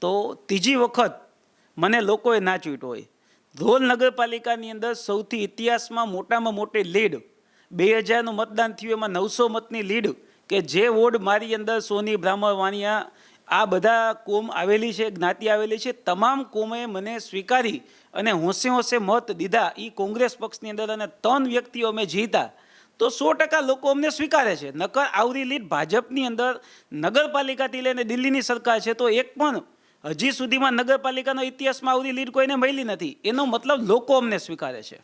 તો 3જી વખત મને લોકોએ ના ચૂંટ્યો હોય. ધ્રોલ નગરપાલિકાની અંદર સૌથી ઇતિહાસમાં મોટામાં મોટી લીડ 2000નું મતદાન થયું, એમાં 900 મતની લીડ, કે જે વોર્ડ મારી અંદર સોની, બ્રાહ્મણ, વાણિયા આ બધા કોમ આવેલી છે, જ્ઞાતિ આવેલી છે, તમામ કોમે મને સ્વીકારી અને હોંશે હોંશે મત દીધા. એ કોંગ્રેસ પક્ષની અંદર અને 3 વ્યક્તિઓ અમે જીતા, તો 100% લોકો અમને સ્વીકારે છે. નકર આવરી લીડ ભાજપની અંદર નગરપાલિકાથી લઈને દિલ્હીની સરકાર છે, તો એક પણ હજી સુધીમાં નગરપાલિકાનો ઇતિહાસમાં આવરી લીડ કોઈને મળી નથી. એનો મતલબ લોકો અમને સ્વીકારે છે.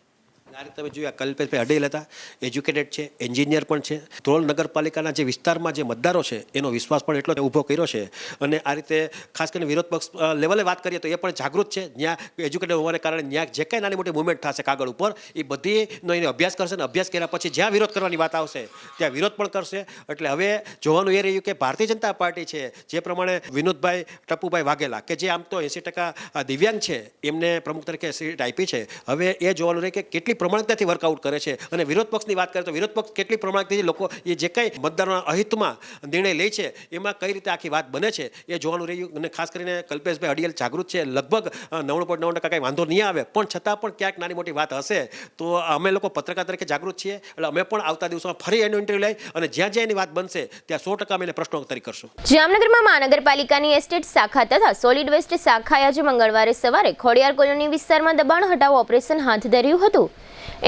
આ રીતે તમે જોયા કલ્પેશભાઈ અડેલ હતા, એજ્યુકેટેડ છે, એન્જિનિયર પણ છે. ધ્રોલ નગરપાલિકાના જે વિસ્તારમાં જે મતદારો છે એનો વિશ્વાસ પણ એટલો ઊભો કર્યો છે. અને આ રીતે ખાસ કરીને વિરોધ પક્ષ લેવલે વાત કરીએ તો એ પણ જાગૃત છે. જ્યાં એજ્યુકેટેડ હોવાને કારણે જ્યાં જે કાંઈ નાની મોટી મુવમેન્ટ થશે કાગળ ઉપર, એ બધીનો એને અભ્યાસ કરશે અને અભ્યાસ કર્યા પછી જ્યાં વિરોધ કરવાની વાત આવશે ત્યાં વિરોધ પણ કરશે. એટલે હવે જોવાનું એ રહ્યું કે ભારતીય જનતા પાર્ટી છે, જે પ્રમાણે વિનોદભાઈ ટપુભાઈ વાઘેલા કે જે આમ તો 80% દિવ્યાંગ છે, એમને પ્રમુખ તરીકે સીટ આપી છે, હવે એ જોવાનું રહે કે કેટલી પ્રમાણિકતાથી વર્કઆઉટ કરે છે. અને વિરોધ પક્ષની વાત કરીએ તો વિરોધ પક્ષ કેટલી પ્રમાણિકતાથી લોકો એ જે કંઈ મતદારોના અહિતમાં નિર્ણય લે છે એમાં કઈ રીતે આખી વાત બને છે એ જોવાનું રહ્યું. અને ખાસ કરીને કલ્પેશભાઈ અડિયલ જાગૃત છે, લગભગ 99.9% કંઈ વાંધો નહીં આવે, પણ છતાં પણ ક્યાંક નાની મોટી વાત હશે તો અમે લોકો પત્રકાર તરીકે જાગૃત છીએ, એટલે અમે પણ આવતા દિવસોમાં ફરી એનો ઇન્ટરવ્યૂ લઈ અને જ્યાં જ્યાં એની વાત બનશે ત્યાં 100% અમે એને પ્રશ્નોત્તરી કરશું. જામનગરમાં મહાનગરપાલિકાની એસ્ટેટ શાખા તથા સોલિડ વેસ્ટ શાખાએ આજે મંગળવારે સવારે ખોડિયાર કોલોની વિસ્તારમાં દબાણ હટાવો ઓપરેશન હાથ ધર્યું હતું.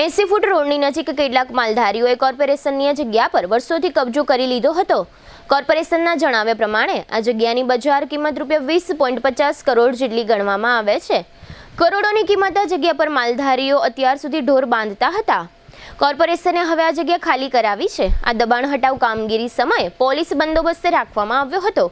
80 ફૂટ રોડની નજીક કેટલાક માલધારીઓએ કોર્પોરેશનની જગ્યા પર વર્ષોથી કબજો કરી લીધો હતો. કોર્પોરેશનના જણાવ્યા પ્રમાણે આ જગ્યાની બજાર કિંમત ₹20.50 કરોડ જેટલી ગણવામાં આવે છે. કરોડોની કિંમત આ જગ્યા પર માલધારીઓ અત્યાર સુધી ઢોર બાંધતા હતા. કોર્પોરેશને હવે આ જગ્યા ખાલી કરાવી છે. આ દબાણ હટાવ કામગીરી સમયે પોલીસ બંદોબસ્ત રાખવામાં આવ્યો હતો.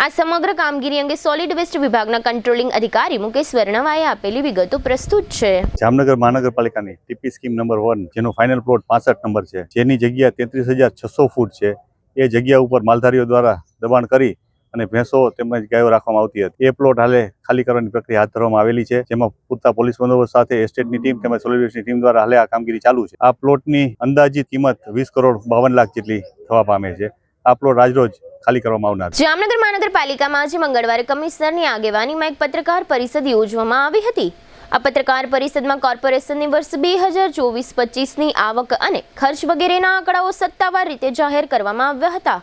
આ સમગ્ર કામગીરી અંગે સોલિડ વેસ્ટ વિભાગના કંટ્રોલિંગ અધિકારી મુકેશ વર્ણવાએ આપેલી વિગતો પ્રસ્તુત છે. જામનગર મહાનગરપાલિકાની ટીપી સ્કીમ નંબર 1 જેનો ફાઇનલ પ્લોટ 65 નંબર છે, જેની જગ્યા 33,600 ફૂટ છે, એ જગ્યા ઉપર માલધારીઓ દ્વારા દબાણ કરી અને ભેંસો તેમજ ગાયો રાખવામાં આવતી હતી. એ પ્લોટ હાલે ખાલી કરવાની પ્રક્રિયા હાથ ધરવામાં આવેલી છે, જેમાં પૂરતા પોલીસ બંદોબસ્ત સાથે એસ્ટેટની ટીમ તેમજ સોલિડ વેસ્ટની ટીમ દ્વારા હાલે આ કામગીરી ચાલુ છે. આ પ્લોટની અંદાજિત કિંમત 20 કરોડ 52 લાખ જેટલી થવા પામે છે. આ પ્લોટ આજરોજ ખાલી કરવામાં આવનાર. જામનગર મહાનગરપાલિકામાં આજે મંગળવારે કમિશનરની આગેવાનીમાં એક પત્રકાર પરિષદ યોજવામાં આવી હતી. આ પત્રકાર પરિષદમાં કોર્પોરેશનની વર્ષ 2024-25ની આવક અને ખર્ચ વગેરેના આંકડાઓ સત્તાવાર રીતે જાહેર કરવામાં આવ્યા હતા.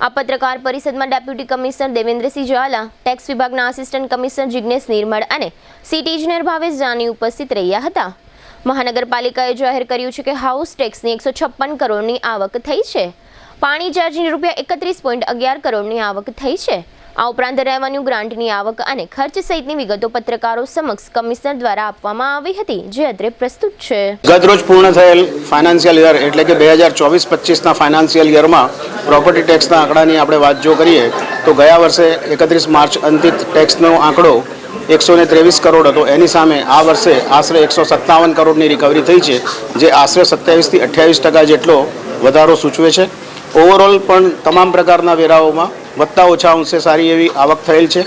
આ પત્રકાર પરિષદમાં deputy commissioner Devendrasinh Zala, tax વિભાગના આસિસ્ટન્ટ કમિશનર જિગ્નેશ નિર્મળ અને સિટી ઇજનેર ભાવેશ જાની ઉપસ્થિત રહ્યા હતા. મહાનગરપાલિકાએ જાહેર કર્યું છે કે હાઉસ ટેક્સની 156 કરોડની આવક થઈ છે. પાણી ચાર્જની ₹31.11 કરોડની આવક થઈ છે. આ ઉપરાંત રેવન્યુ ગ્રાન્ટની આવક અને ખર્ચ સહિતની વિગતો પત્રકારો સમક્ષ કમિશનર દ્વારા આપવામાં આવી હતી, જે અત્રે પ્રસ્તુત છે. ગતરોજ પૂર્ણ થયેલ ફાઇનાન્શિયલ યર એટલે કે 2024-25ના ફાઇનાન્શિયલ યરમાં પ્રોપર્ટી ટેક્સના આંકડાની આપણે વાત જો કરીએ તો ગયા વર્ષે 31 માર્ચ અંતિત ટેક્સનો આંકડો 123 કરોડ હતો. એની સામે આ વર્ષે આશરે 157 કરોડની રિકવરી થઈ છે, જે આશરે 27 થી 28% જેટલો વધારો સૂચવે છે. ઓવરઓલ પણ તમામ પ્રકારના વેરાઓમાં વત્તા ઓછા અંશે સારી એવી આવક થયેલ છે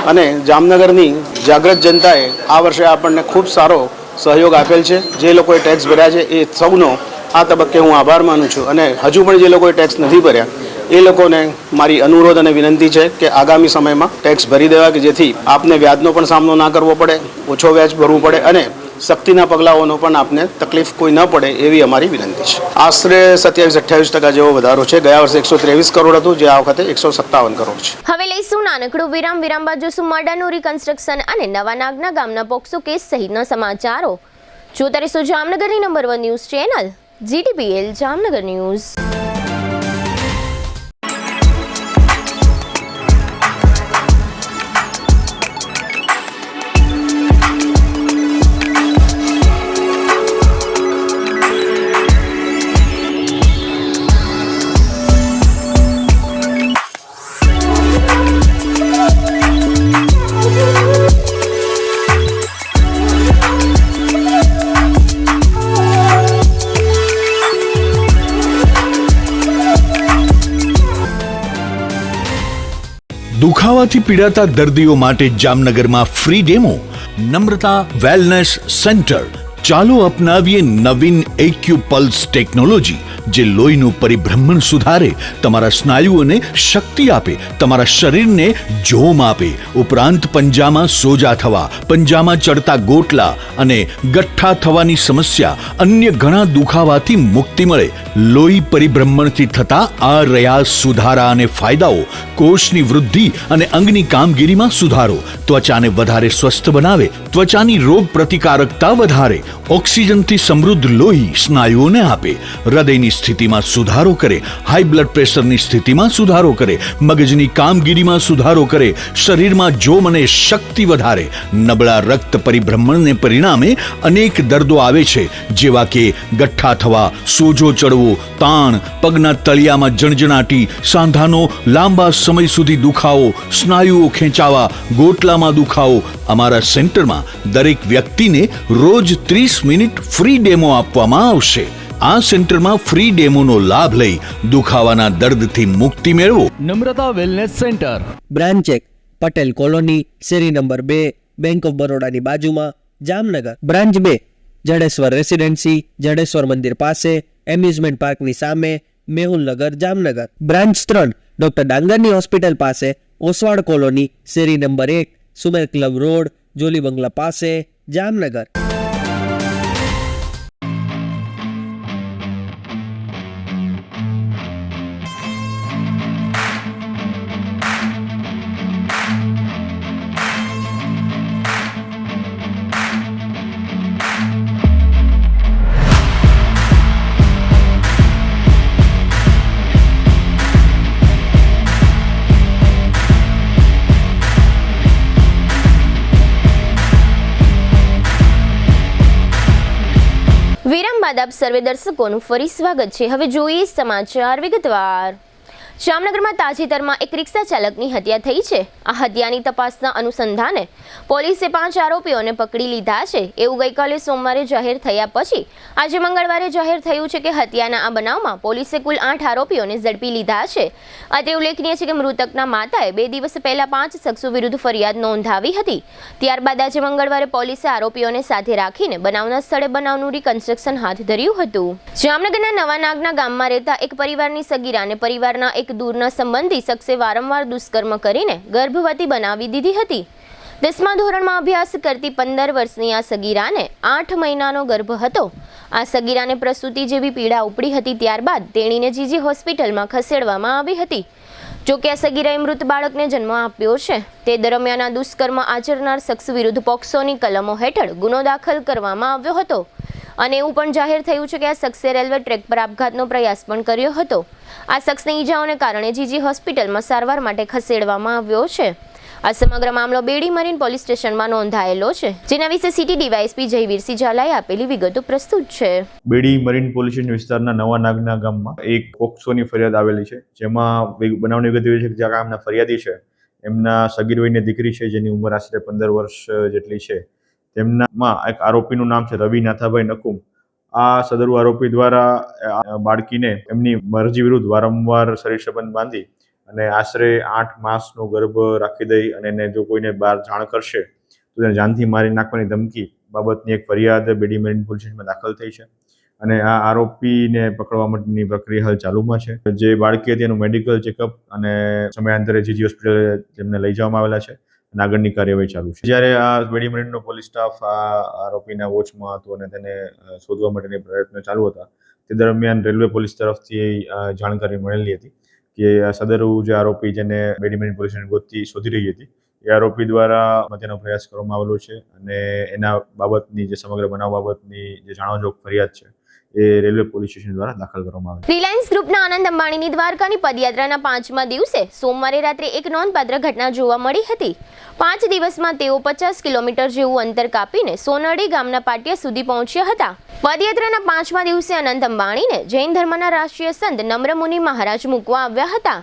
અને જામનગરની જાગૃત જનતાએ આ વર્ષે આપણને ખૂબ સારો સહયોગ આપેલ છે. જે લોકોએ ટેક્સ ભર્યા છે એ સૌનો આ તબક્કે હું આભાર માનું છું અને હજુ પણ જે લોકોએ ટેક્સ નથી ભર્યા એ લોકોને મારી અનુરોધ અને વિનંતી છે કે આગામી સમયમાં ટેક્સ ભરી દેવા, કે જેથી આપને વ્યાજનો પણ સામનો ના કરવો પડે, ઓછો વ્યાજ ભરવું પડે અને સખ્તીના પગલાઓનો પણ આપને તકલીફ કોઈ ન પડે એવી અમારી વિનંતી છે. આશરે 27-28% જેવો વધારો છે. ગયા વર્ષે 123 કરોડ હતું, જે આ વખતે 157 કરોડ છે. હવે લઈશું નાનકડું વિરામ બાદ જોશું મડાનું રિકન્સ્ટ્રક્શન અને નવા નાગના ગામના પોક્સો કેસ સહિતના સમાચારો. જોતા રહેશો જામનગરની number 1 news channel GTPL Jamnagar news. દુખાવાથી પીડાતા દર્દીઓ માટે જામનગરમાં free demo. Namrata wellness centre. ચાલો અપનાવીએ નવીન એક્યુપલ્સ ટેકનોલોજી, જે લોહીનું પરિભ્રમણ સુધારે, તમારા સ્નાયુઓને શક્તિ આપે, તમારા શરીરને જોમ આપે. ઉપરાંત પંજામાં સોજા થવા, પંજામાં ચડતા ગોટલા અને ગઠ્ઠા થવાની સમસ્યા, અન્ય ઘણા દુખાવાથી મુક્તિ મળે. લોહી પરિભ્રમણથી થતા આ રહ્યા સુધારા અને ફાયદાઓ. કોષની વૃદ્ધિ અને અંગની કામગીરીમાં સુધારો, ત્વચાને વધારે સ્વસ્થ બનાવે, ત્વચાની રોગ પ્રતિકારકતા વધારે, ઓક્સિજનથી સમૃદ્ધ લોહી સ્નાયુઓને આપે, હૃદયની સ્થિતિમાં સુધારો કરે, હાઈ બ્લડ પ્રેશરની સ્થિતિમાં સુધારો કરે, મગજની કામગીરીમાં સુધારો કરે, શરીરમાં જોમ અને શક્તિ વધારે. નબળા રક્ત પરિભ્રમણને પરિણામે અનેક દર્દો આવે છે, જેવા કે ગઠ્ઠા થવા, સોજો ચડવો, તાણ, પગના તળિયામાં જણજણાટી, સાંધાનો લાંબા સમય સુધી દુખાવો, સ્નાયુઓ ખેંચાવા, ગોટલામાં દુખાવો. અમારા સેન્ટરમાં દરેક વ્યક્તિને રોજ 30 મિનિટ ફ્રી ડેમો આપવામાં આવશે. આ સેન્ટરમાં ફ્રી ડેમોનો લાભ લઈ દુખાવાના દર્દથી મુક્તિ મેળવો. Namrata wellness centre, branch 1 Patel colony, શેરી નંબર 2, બેંક ઓફ બરોડાની બાજુમાં, જામનગર. બ્રાન્ચ 2 જડેશ્વર રેસિડેન્સી, જડેશ્વર મંદિર પાસે, એમ્યુઝમેન્ટ પાર્કની સામે, મેહુલનગર, જામનગર. બ્રાન્ચ 3 ડોક્ટર ડાંગરની હોસ્પિટલ પાસે, ઓસવાડ કોલોની, શેરી number 1, Sumer club road, Jolly Bungalow પાસે, જામનગર. વિરામ બાદ આપ સર્વે દર્શકોનું ફરી સ્વાગત છે. હવે જોઈએ સમાચાર વિગતવાર. જામનગરમાં તાજેતરમાં એક રિક્ષા ચાલકની હત્યા થઈ છે. આ હત્યાની તપાસના અનુસંધાને પોલીસે 5 આરોપીઓને પકડી લીધા છે એવું ગઈકાલે સોમવારે જાહેર થયા પછી આજે મંગળવારે જાહેર થયું છે કે હત્યાના આ બનાવમાં પોલીસે કુલ 8 આરોપીઓને ઝડપી લીધા છે. અત્રે ઉલ્લેખનીય છે કે મૃતકના માતાએ 2 દિવસ પહેલા 5 શખ્સો વિરુદ્ધ ફરિયાદ નોંધાવી હતી. ત્યારબાદ આજે મંગળવારે પોલીસે આરોપીઓને સાથે રાખીને બનાવના સ્થળે બનાવનું રિકન્સ્ટ્રક્શન હાથ ધર્યું હતું. જામનગરના નવાનાગના ગામમાં રહેતા એક પરિવારની સગીરાને પરિવારના એક દૂરના સંબંધી શખ્સે વારંવાર દુષ્કર્મ કરીને ગર્ભવતી બનાવી દીધી હતી. 10મા ધોરણમાં અભ્યાસ કરતી 15 વર્ષની આ સગીરાને 8 મહિનાનો ગર્ભ હતો. આ સગીરાને પ્રસૂતિ જેવી પીડા ઉપડી હતી. ત્યારબાદ તેણીને જીજી હોસ્પિટલમાં ખસેડવામાં આવી હતી. જોકે આ સગીરાએ મૃત બાળકને જન્મ આપ્યો છે. તે દરમિયાન આ દુષ્કર્મ આચરનાર શખ્સ વિરુદ્ધ પોક્સોની કલમો હેઠળ ગુનો દાખલ કરવામાં આવ્યો હતો અને એવું પણ જાહેર થયું છે કે આ શખ્સે રેલવે ટ્રેક પર આપઘાતનો પ્રયાસ પણ કર્યો હતો. આ શખ્સની ઈજાઓને કારણે જીજી હોસ્પિટલમાં સારવાર માટે ખસેડવામાં આવ્યો છે. આ સમગ્ર મામલો બેડી મરીન પોલીસ સ્ટેશનમાં નોંધાયેલો છે, જેના વિશે સિટી ડીવાયએસપી જયવીરસિંહ ઝાલાએ આપેલી વિગતો પ્રસ્તુત છે. બેડી મરીન પોલીસ સ્ટેશન વિસ્તારના નવા નાગના ગામમાં એક પોક્સોની ફરિયાદ આવેલી છે, જેમાં બનાવની વિગત એવી છે કે જે ગામના ફરિયાદી છે એમના સગીર વયની દીકરી છે જેની ઉંમર આશરે 15 વર્ષ જેટલી છે. તેમનામાં એક આરોપીનું નામ છે રવિ નાથાભાઈ નકુમ. આ સદરુ આરોપી દ્વારા બાળકીને એમની મરજી વિરુદ્ધ વારંવાર શરીર સંબંધ બાંધી અને આશરે 8 માસનો ગર્ભ રાખી દઈ અને એને જો કોઈને બહાર જાણ કરશે તો તેને જાનથી મારી નાખવાની ધમકી બાબતની એક ફરિયાદ બેડી મરીન પોલીસ સ્ટેશનમાં દાખલ થઈ છે અને આ આરોપીને પકડવા માટેની પ્રક્રિયા હાલ ચાલુમાં છે. જે બાળકી હતી એનું મેડિકલ ચેકઅપ અને સમયાંતરે જીજી હોસ્પિટલ તેમને લઈ જવામાં આવેલા છે અને આગળની કાર્યવાહી ચાલુ છે. જ્યારે આ બેડી મરીનનો પોલીસ સ્ટાફ આ આરોપીના વોચમાં હતો અને તેને શોધવા માટેના પ્રયત્નો ચાલુ હતા, તે દરમિયાન રેલવે પોલીસ તરફથી જાણકારી મળેલી હતી કે આ સદરુ જે આરોપી જેને બેડી મરીન પોલીસ ગોતી શોધી રહી હતી એ આરોપી દ્વારા હત્યાનો પ્રયાસ કરવામાં આવેલો છે અને એના બાબતની જે સમગ્ર બનાવ બાબતની જે જાણવાજોગ ફરિયાદ છે એ રેલવે પોલીસ સ્ટેશન દ્વારા દાખલ કરવામાં આવી. રિલાયન્સ ગ્રુપના આનંદ અંબાણીની દ્વારકાની પદયાત્રાના 5મા દિવસે સોમવારે રાત્રે એક નોંધપાત્ર ઘટના જોવા મળી હતી. 5 દિવસમાં તેઓ 50 કિલોમીટર જેવું અંતર કાપીને સોનરડી ગામના પાટિયા સુધી પહોંચ્યા હતા. પદયાત્રાના 5મા દિવસે અનંત અંબાણીને જૈન ધર્મના રાષ્ટ્રીય સંત નમ્રમુનિ મહારાજ મૂકવા આવ્યા હતા.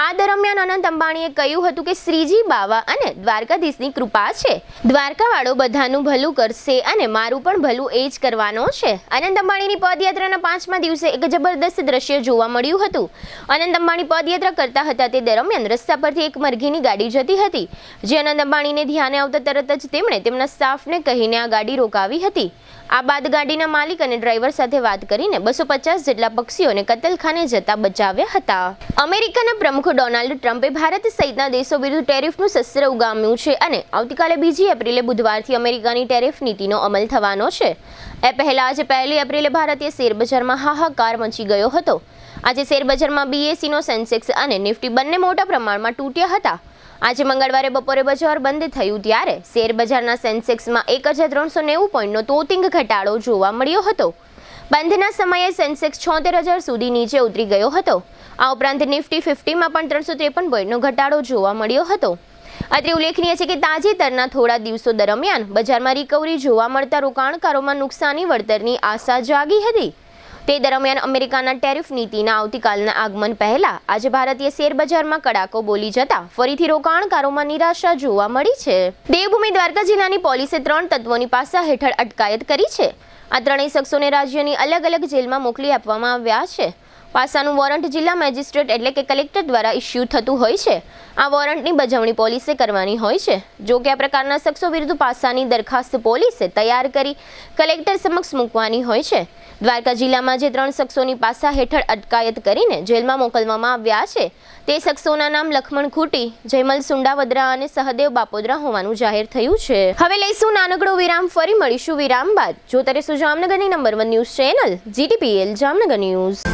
આ દરમિયાન અનંત અંબાણીએ કહ્યું હતું કે શ્રીજી બાવા અને દ્વારકાધીશની કૃપા છે. દ્વારકાવાળો બધાનું ભલું કરશે અને મારું પણ ભલું એ જ કરવાનો છે. અનંત અંબાણીની પદયાત્રાના 5મા દિવસે એક જબરદસ્ત દ્રશ્ય જોવા મળ્યું હતું. અનંત અંબાણી પદયાત્રા કરતા હતા તે દરમિયાન રસ્તા પરથી એક મરઘીની ગાડી જતી હતી. જે અનંત અંબાણીને ધ્યાને આવતા તરત જ તેમણે તેમના સ્ટાફને કહીને આ ગાડી રોકાવી હતી. આ બાદ ગાડીના માલિક અને ડ્રાઈવર સાથે વાત કરીને 250 જેટલા પક્ષીઓને કતલખાને જતા બચાવ્યા હતા. અમેરિકાના પ્રમુખ ડોનાલ્ડ ટ્રમ્પે ભારત સહિતના દેશો વિરુદ્ધ ટેરિફનું શસ્ત્ર ઉગામ્યું છે અને આવતીકાલે 2 એપ્રિલે બુધવારથી અમેરિકાની ટેરિફ નીતિનો અમલ થવાનો છે. એ પહેલા આજે 1 એપ્રિલે ભારતીય શેરબજારમાં હાહાકાર મચી ગયો હતો. આજે શેરબજારમાં BSEનો સેન્સેક્સ અને નિફ્ટી બંને મોટા પ્રમાણમાં તૂટ્યા હતા. આજે મંગળવારે બપોરે બજાર બંધ થયું ત્યારે શેરબજારના સેન્સેક્સમાં 1390 પોઈન્ટનો તોતિંગ ઘટાડો જોવા મળ્યો હતો. બંધના સમયે સેન્સેક્સ 76,000 સુધી નીચે ઉતરી ગયો હતો. આ ઉપરાંત નિફ્ટી 50માં પણ 353 પોઈન્ટનો ઘટાડો જોવા મળ્યો હતો. અત્રે ઉલ્લેખનીય છે કે તાજેતરના થોડા દિવસો દરમિયાન બજારમાં રિકવરી જોવા મળતા રોકાણકારોમાં નુકસાની વળતરની આશા જાગી હતી. તે દરમિયાન અમેરિકાના ટેરિફ નીતિના આવતીકાલના આગમન પહેલા આજે ભારતીય શેરબજારમાં કડાકો બોલી જતા ફરીથી રોકાણકારોમાં નિરાશા જોવા મળી છે. દેવભૂમિ દ્વારકા જિલ્લાની પોલીસે 3 તત્વોની પાસા હેઠળ અટકાયત કરી છે. આ ત્રણેય શખ્સોને રાજ્યની અલગ અલગ જેલમાં મોકલી આપવામાં આવ્યા છે. પાસાનું વોરંટ જિલ્લા મેજિસ્ટ્રેટ એટલે કે કલેક્ટર દ્વારા ઇસ્યુ થતું હોય છે. આ વોરંટની બજવણી પોલીસે કરવાની હોય છે. જો કે આ પ્રકારના શખ્સો વિરુદ્ધ પાસાની દરખાસ્ત પોલીસે તૈયાર કરી કલેક્ટર સમક્ષ મૂકવાની હોય છે. દ્વારકા જિલ્લામાં જે 3 શખ્સોની પાસા હેઠળ અટકાયત કરીને જેલમાં મોકલવામાં આવ્યા છે તે શખ્સોના નામ લખમણ ખૂટી, જયમલ સુંડાવદરા અને સહદેવ બાપોદરા હોવાનું જાહેર થયું છે. હવે લઈશું નાનકડો વિરામ, ફરી મળીશું વિરામ બાદ. જોતા રહેશો જામનગરની number 1 news channel GTPL Jamnagar news.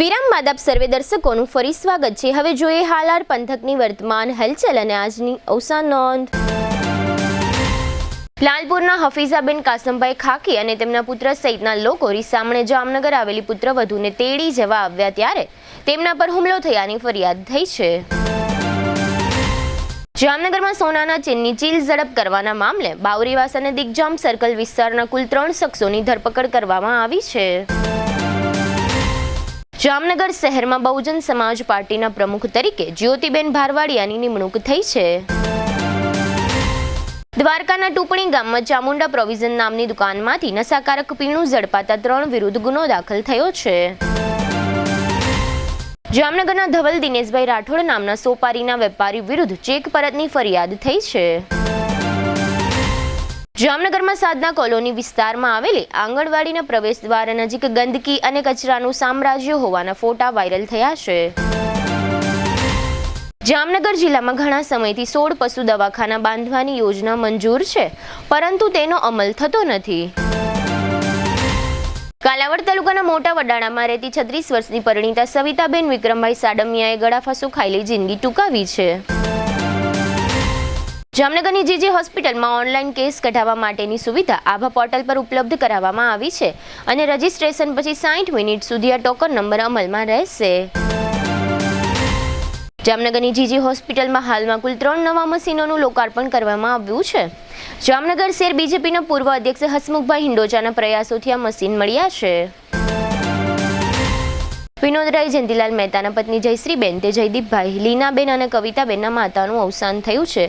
વિરામ બાદ આપ સર્વે દર્શકોનું ફરી સ્વાગત છે. હવે જોઈએ હાલાર પંથકની વર્તમાન હલચલ અને આજની અવસાન નોંધ. લાલપુરના હફીઝાબેન કાસમભાઈ ખાકી અને તેમના પુત્ર સહિતના લોકો રીસામણે જામનગર આવેલી પુત્રવધૂને તેડી જવા આવ્યા ત્યારે તેમના પર હુમલો થયાની ફરિયાદ થઈ છે. જામનગરમાં સોનાના ચેનની ચીલ ઝડપ કરવાના મામલે બાવરીવાસ અને દિગ્જામ સર્કલ વિસ્તારના કુલ 3 શખ્સોની ધરપકડ કરવામાં આવી છે. જામનગર શહેરમાં બહુજન સમાજ પાર્ટીના પ્રમુખ તરીકે જ્યોતિબેન ભારવાડિયાની નિમણૂક થઈ છે. દ્વારકાના ટુપણી ગામમાં ચામુંડા પ્રોવિઝન નામની દુકાનમાંથી નશાકારક પીણું ઝડપાતા 3 વિરુદ્ધ ગુનો દાખલ થયો છે. જામનગરના ધવલ દિનેશભાઈ રાઠોડ નામના સોપારીના વેપારી વિરુદ્ધ ચેક પરતની ફરિયાદ થઈ છે. જામનગરમાં સાધના કોલોની વિસ્તારમાં આવેલી આંગણવાડીના પ્રવેશ દ્વાર નજીક ગંદકી અને કચરાનું સામ્રાજ્ય હોવાના ફોટા વાયરલ થયા છે. જામનગર જિલ્લામાં ઘણા સમયથી 16 પશુ દવાખાના બાંધવાની યોજના મંજૂર છે, પરંતુ તેનો અમલ થતો નથી. કાલાવડ તાલુકાના મોટા વડાણામાં રહેતી 36 વર્ષની પરિણીતા સવિતાબેન વિક્રમભાઈ સાડમિયાએ ગળાફાંસો ખાઈ લઈ જિંદગી ટૂંકાવી છે. જામનગરની જીજી હોસ્પિટલમાં ઓનલાઈન કેસ કઢાવવા માટેની સુવિધા આભા પોર્ટલ પર ઉપલબ્ધ કરાવવામાં આવી છે અને રજીસ્ટ્રેશન પછી 60 મિનિટ સુધી આ ટોકન નંબર અમલમાં રહેશે. જામનગરની જીજી હોસ્પિટલમાં હાલમાં કુલ 3 નવા મશીનોનું લોકાર્પણ કરવામાં આવ્યું છે. જામનગર શહેર બીજેપીના પૂર્વ અધ્યક્ષ હસમુખભાઈ હિંડોચાના પ્રયાસોથી આ મશીન મળ્યા છે. વિનોદરાય જયંતિલાલ મહેતાના પત્ની જયશ્રીબેન તે જયદીપભાઈ, લીનાબેન અને કવિતાબેનના માતાનું અવસાન થયું છે.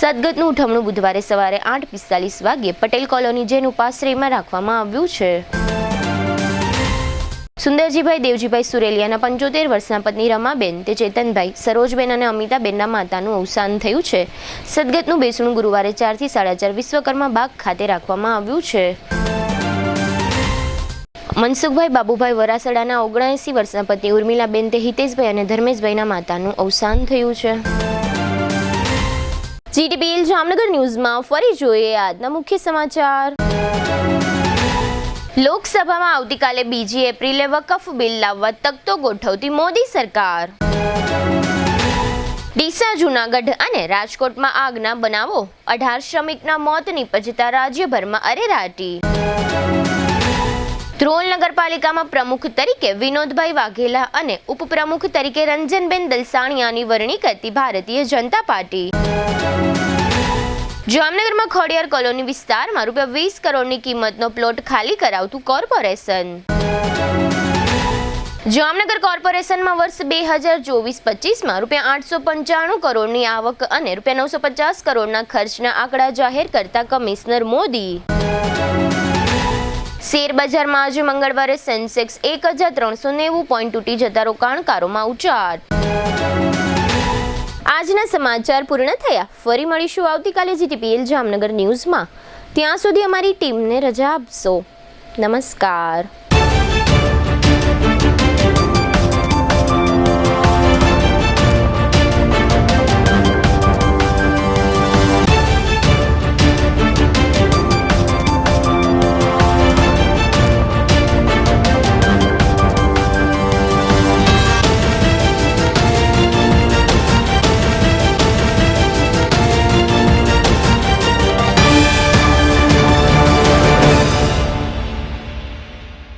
સદગતનું ઉઠમણું બુધવારે સવારે 8:45 વાગ્યે પટેલ કોલોની જૈન ઉપાશ્રયમાં રાખવામાં આવ્યું છે. સુંદરજીભાઈ દેવજીભાઈ સુરેલિયાના 75 વર્ષના પત્ની રમાબેન તે ચેતનભાઈ, સરોજબેન અને અમિતાબેનના માતાનું અવસાન થયું છે. સદગતનું બેસણું ગુરુવારે 4 થી 4:30 વિશ્વકર્મા બાગ ખાતે રાખવામાં આવ્યું છે. મનસુખભાઈ બાબુભાઈ વરાસડાના 79 વર્ષના પત્ની ઉર્મિલાબેન તે હિતેશભાઈ અને ધર્મેશભાઈના માતાનું અવસાન થયું છે. GTPL જામનગર ન્યૂઝમાં ફરી જોઈએ આજના મુખ્ય સમાચાર. લોકસભામાં આવતીકાલે 2 એપ્રિલે વકફ બિલ લાવવા તકતો ગોઠવતી મોદી સરકાર. ડીસા, જૂનાગઢ અને રાજકોટમાં આગના બનાવો, 18 શ્રમિકના મોત નીપજતા રાજ્યભરમાં અરેરાટી. ધ્રોલ નગરપાલિકામાં પ્રમુખ તરીકે વિનોદભાઈ વાઘેલા અને ઉપપ્રમુખ તરીકે રંજનબેન દલસાણિયાની વરણી કરતી ભારતીય જનતા પાર્ટી. જામનગરમાં ખોડિયાર કોલોની વિસ્તારમાં ₹20 કરોડની કિંમતનો પ્લોટ ખાલી કરાવતું કોર્પોરેશન. જામનગર કોર્પોરેશનમાં વર્ષ 2024-25માં ₹895 કરોડની આવક અને ₹950 કરોડના ખર્ચના આંકડા જાહેર કરતા કમિશનર મોદી. શેર બજારમાં આજે મંગળવારે સેન્સેક્સ 1390 પોઈન્ટ તૂટી જતા રોકાણકારોમાં ઉચાટ. આજના સમાચાર પૂર્ણ થયા. ફરી મળીશું આવતીકાલે GTPL જામનગર ન્યૂઝમાં. ત્યાં સુધી અમારી ટીમને રજા આપશો. નમસ્કાર.